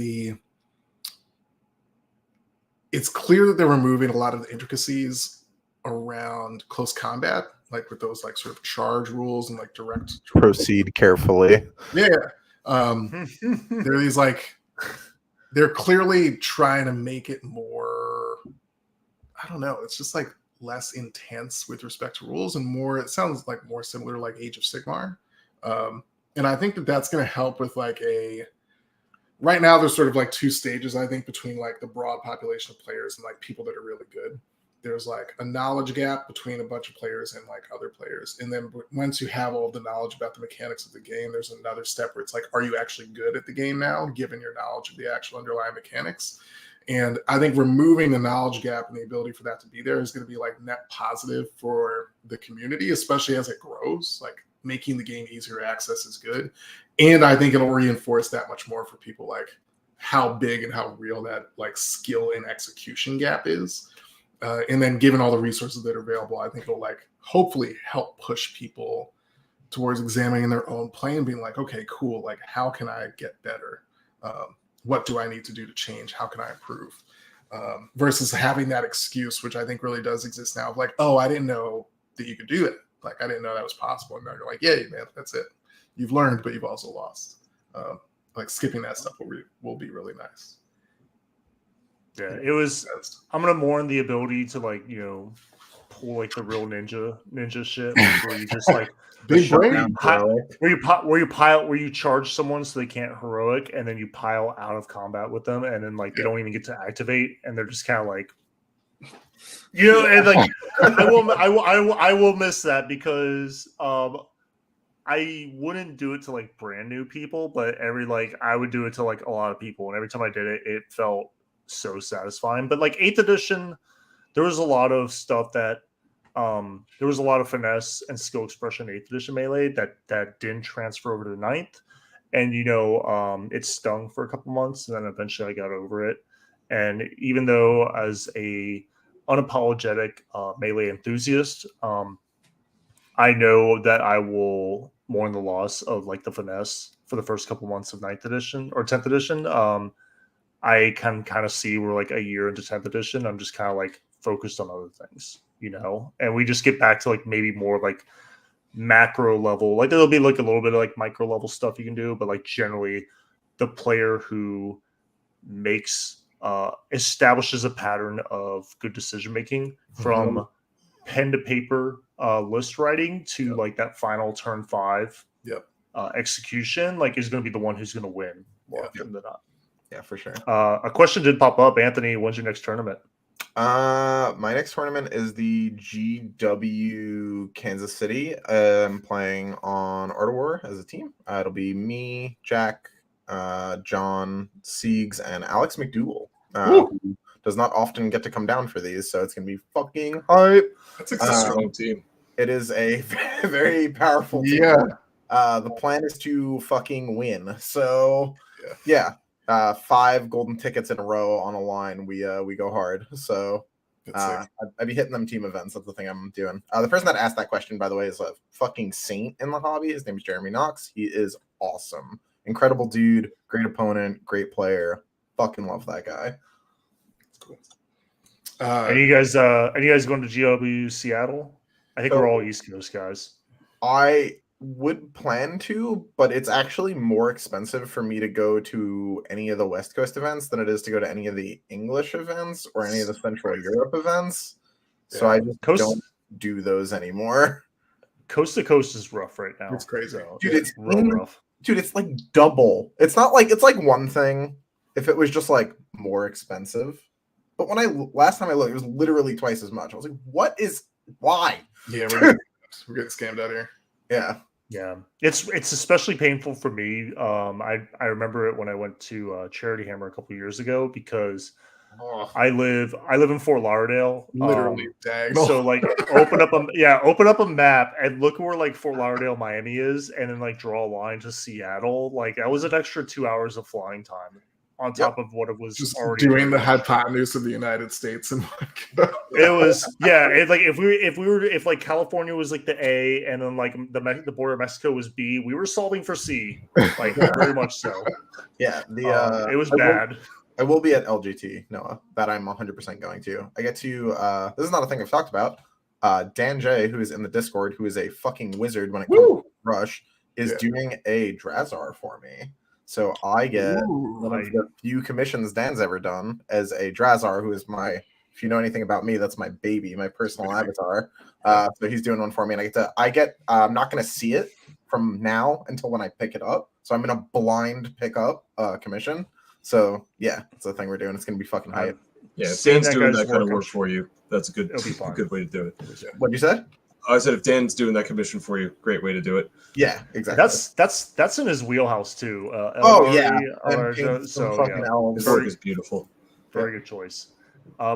it's clear that they're removing a lot of the intricacies around close combat, like with those like sort of charge rules and like direct Proceed carefully. Yeah. There are these like, they're clearly trying to make it more, I don't know, it's just like less intense with respect to rules and more, it sounds like more similar to like Age of Sigmar. And I think that that's going to help with like right now there's sort of like 2 stages, I think, between like the broad population of players and like people that are really good. There's like a knowledge gap between a bunch of players and like other players. And then once you have all of the knowledge about the mechanics of the game, there's another step where it's like, are you actually good at the game now, given your knowledge of the actual underlying mechanics? And I think removing the knowledge gap and the ability for that to be there is going to be like net positive for the community, especially as it grows. Like making the game easier to access is good. And I think it'll reinforce that much more for people, like how big and how real that like skill and execution gap is. And then given all the resources that are available, I think it'll like hopefully help push people towards examining their own play and being like, okay, cool. Like, how can I get better? What do I need to do to change? How can I improve? Versus having that excuse, which I think really does exist now, of like, oh, I didn't know that you could do it. Like, I didn't know that was possible. And now you're like, yeah, man, that's it. You've learned, but you've also lost. Like skipping that stuff will be really nice. Yeah, it was. I'm gonna mourn the ability to like pull like the real ninja shit where you just like big brain where you charge someone so they can't heroic and then you pile out of combat with them and then like they don't even get to activate and they're just kind of like and like I will miss that because I wouldn't do it to like brand new people, but I would do it to like a lot of people, and every time I did it, it felt so satisfying. But like 8th edition, there was a lot of stuff that there was a lot of finesse and skill expression in 8th edition melee that didn't transfer over to the 9th, and it stung for a couple months, and then eventually I got over it. And even though as a unapologetic melee enthusiast, I know that I will mourn the loss of like the finesse for the first couple months of 9th edition or 10th edition. I can kind of see we're like a year into 10th edition. I'm just kind of like focused on other things, and we just get back to like maybe more like macro level. Like there'll be like a little bit of like micro level stuff you can do, but like generally the player who establishes a pattern of good decision making from pen to paper list writing to like that final turn 5 execution, like is going to be the one who's going to win more often than not. Yeah, for sure. A question did pop up. Anthony, when's your next tournament? My next tournament is the GW Kansas City. I'm playing on Art of War as a team. It'll be me, Jack, John, Siegs, and Alex McDougall. Who does not often get to come down for these, so it's going to be fucking hype. That's a strong team. It is a very powerful team. Yeah. The plan is to fucking win. So, yeah. 5 golden tickets in a row on a line. We go hard. So I'd be hitting them team events. That's the thing I'm doing. The person that asked that question, by the way, is a fucking saint in the hobby. His name is Jeremy Knox. He is awesome. Incredible dude. Great opponent. Great player. Fucking love that guy. That's cool. Are you guys going to GW Seattle? I think we're all East Coast guys. would plan to, but it's actually more expensive for me to go to any of the West Coast events than it is to go to any of the English events or any of the Central Europe events. So I just don't do those anymore. Coast to coast is rough right now. It's crazy. So Dude, it's real rough. Dude, it's like double. It's not like it's like one thing if it was just like more expensive. But when last time I looked, it was literally twice as much. I was like, why? Yeah, we're getting scammed out here. Yeah. Yeah, it's especially painful for me. I remember it when I went to Charity Hammer a couple years ago because I live in Fort Lauderdale, Literally diagonal. so like open up a map and look where like Fort Lauderdale, Miami is, and then like draw a line to Seattle. Like that was an extra 2 hours of flying time on top of what it was just already doing the hypotenuse of the United States and it was like if like California was like the A and then like the border of Mexico was B, we were solving for C, like very much so. Yeah, it was bad. I will be at LGT, Noah, that I'm 100% going to. I get to this is not a thing I've talked about. Dan J, who is in the Discord, who is a fucking wizard when it comes to Rush, is doing a Drazar for me. So I get one of the few commissions Dan's ever done as a Drazar, who is if you know anything about me, that's my baby, my personal avatar. So he's doing one for me, and I'm not going to see it from now until when I pick it up. So I'm in a blind pickup commission. So yeah, it's the thing we're doing. It's going to be fucking hype. Yeah, if Dan's doing that kind of work for you, that's a good way to do it. What'd you say? I said if Dan's doing that commission for you, great way to do it. Yeah, exactly. That's in his wheelhouse too. So his work is beautiful. Very good choice.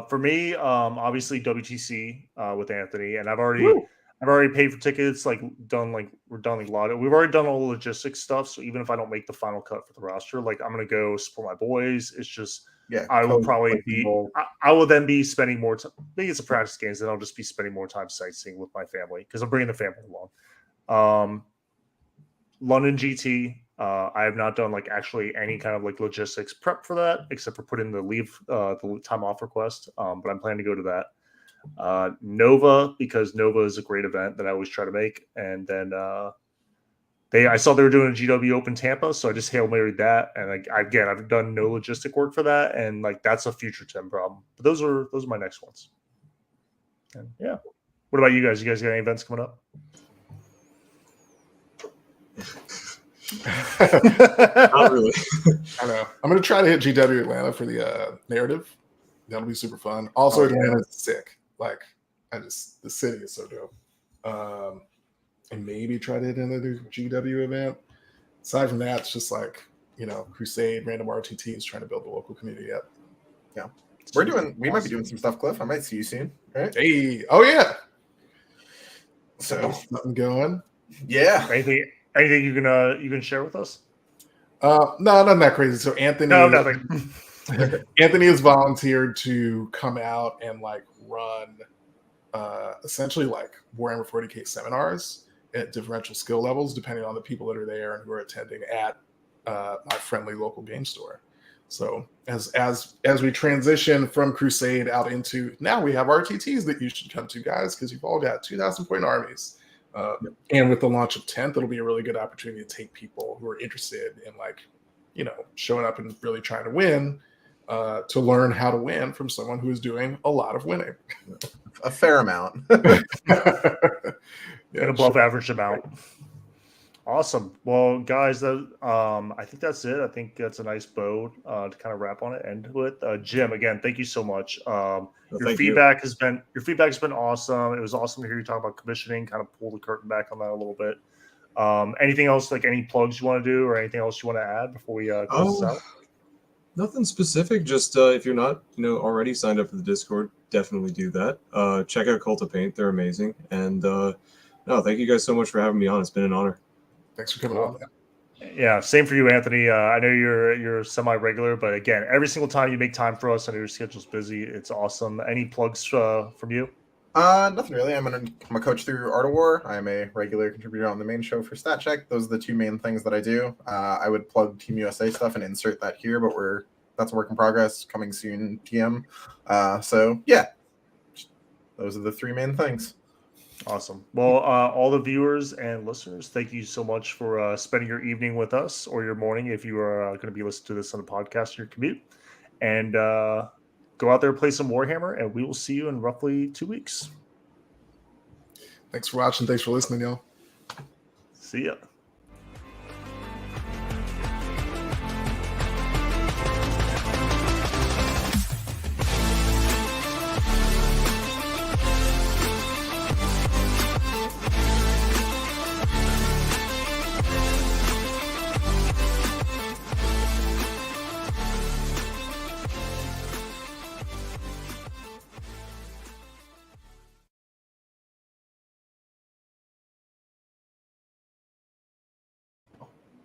For me, obviously WTC with Anthony, and I've already paid for tickets. We've already done all the logistics stuff. So even if I don't make the final cut for the roster, like I'm gonna go support my boys. It's just. Yeah, I will then be spending more time. Maybe it's a practice games, and I'll just be spending more time sightseeing with my family because I'm bringing the family along. London GT, I have not done like actually any kind of like logistics prep for that, except for putting the the time off request. But I'm planning to go to that. Nova, because Nova is a great event that I always try to make, and then I saw they were doing a GW Open Tampa, so I just Hail Married that. And I've done no logistic work for that, and like that's a future 10 problem. But those are my next ones. And yeah. What about you guys? You guys got any events coming up? Not really. I know. I'm gonna try to hit GW Atlanta for the narrative. That'll be super fun. Also, Atlanta's sick. Like, the city is so dope. And maybe try to hit another GW event. Aside from that, it's just like, Crusade, random RTTs trying to build the local community up. Yeah. We might be doing some stuff, Cliff. I might see you soon. Right? Hey, oh yeah. So something going. Yeah. Anything you can share with us? No, nothing that crazy. So Anthony. No, nothing. Anthony has volunteered to come out and like run essentially like Warhammer 40K seminars at differential skill levels, depending on the people that are there and who are attending at my friendly local game store. So as we transition from Crusade out into now, we have RTTs that you should come to, guys, because you've all got 2,000-point armies. And with the launch of 10th, it'll be a really good opportunity to take people who are interested in showing up and really trying to win, to learn how to win from someone who is doing a lot of winning. A fair amount. An above average amount. Awesome. Well, guys, I think that's it. I think that's a nice bow to kind of wrap on it, end with. Jim, again, thank you so much. Your feedback has been awesome. It was awesome to hear you talk about commissioning, kind of pull the curtain back on that a little bit. Anything else, like any plugs you want to do or anything else you want to add before we close this out? Nothing specific. Just if you're not, already signed up for the Discord, definitely do that. Check out Cult of Paint; they're amazing. And thank you guys so much for having me on. It's been an honor. Thanks for coming on. Yeah, same for you, Anthony. I know you're semi-regular, but again, every single time you make time for us, I know your schedule's busy. It's awesome. Any plugs from you? Nothing really. I'm a coach through Art of War. I'm a regular contributor on the main show for Stat Check. Those are the two main ththings that I do. I would plug Team USA stuff and insert that here, but that's a work in progress, coming soon, TM. So yeah, those are the three main things. Awesome. Well, all the viewers and listeners, thank you so much for spending your evening with us or your morning if you are going to be listening to this on the podcast in your commute. And go out there and play some Warhammer, and we will see you in roughly 2 weeks. Thanks for watching. Thanks for listening, y'all. See ya.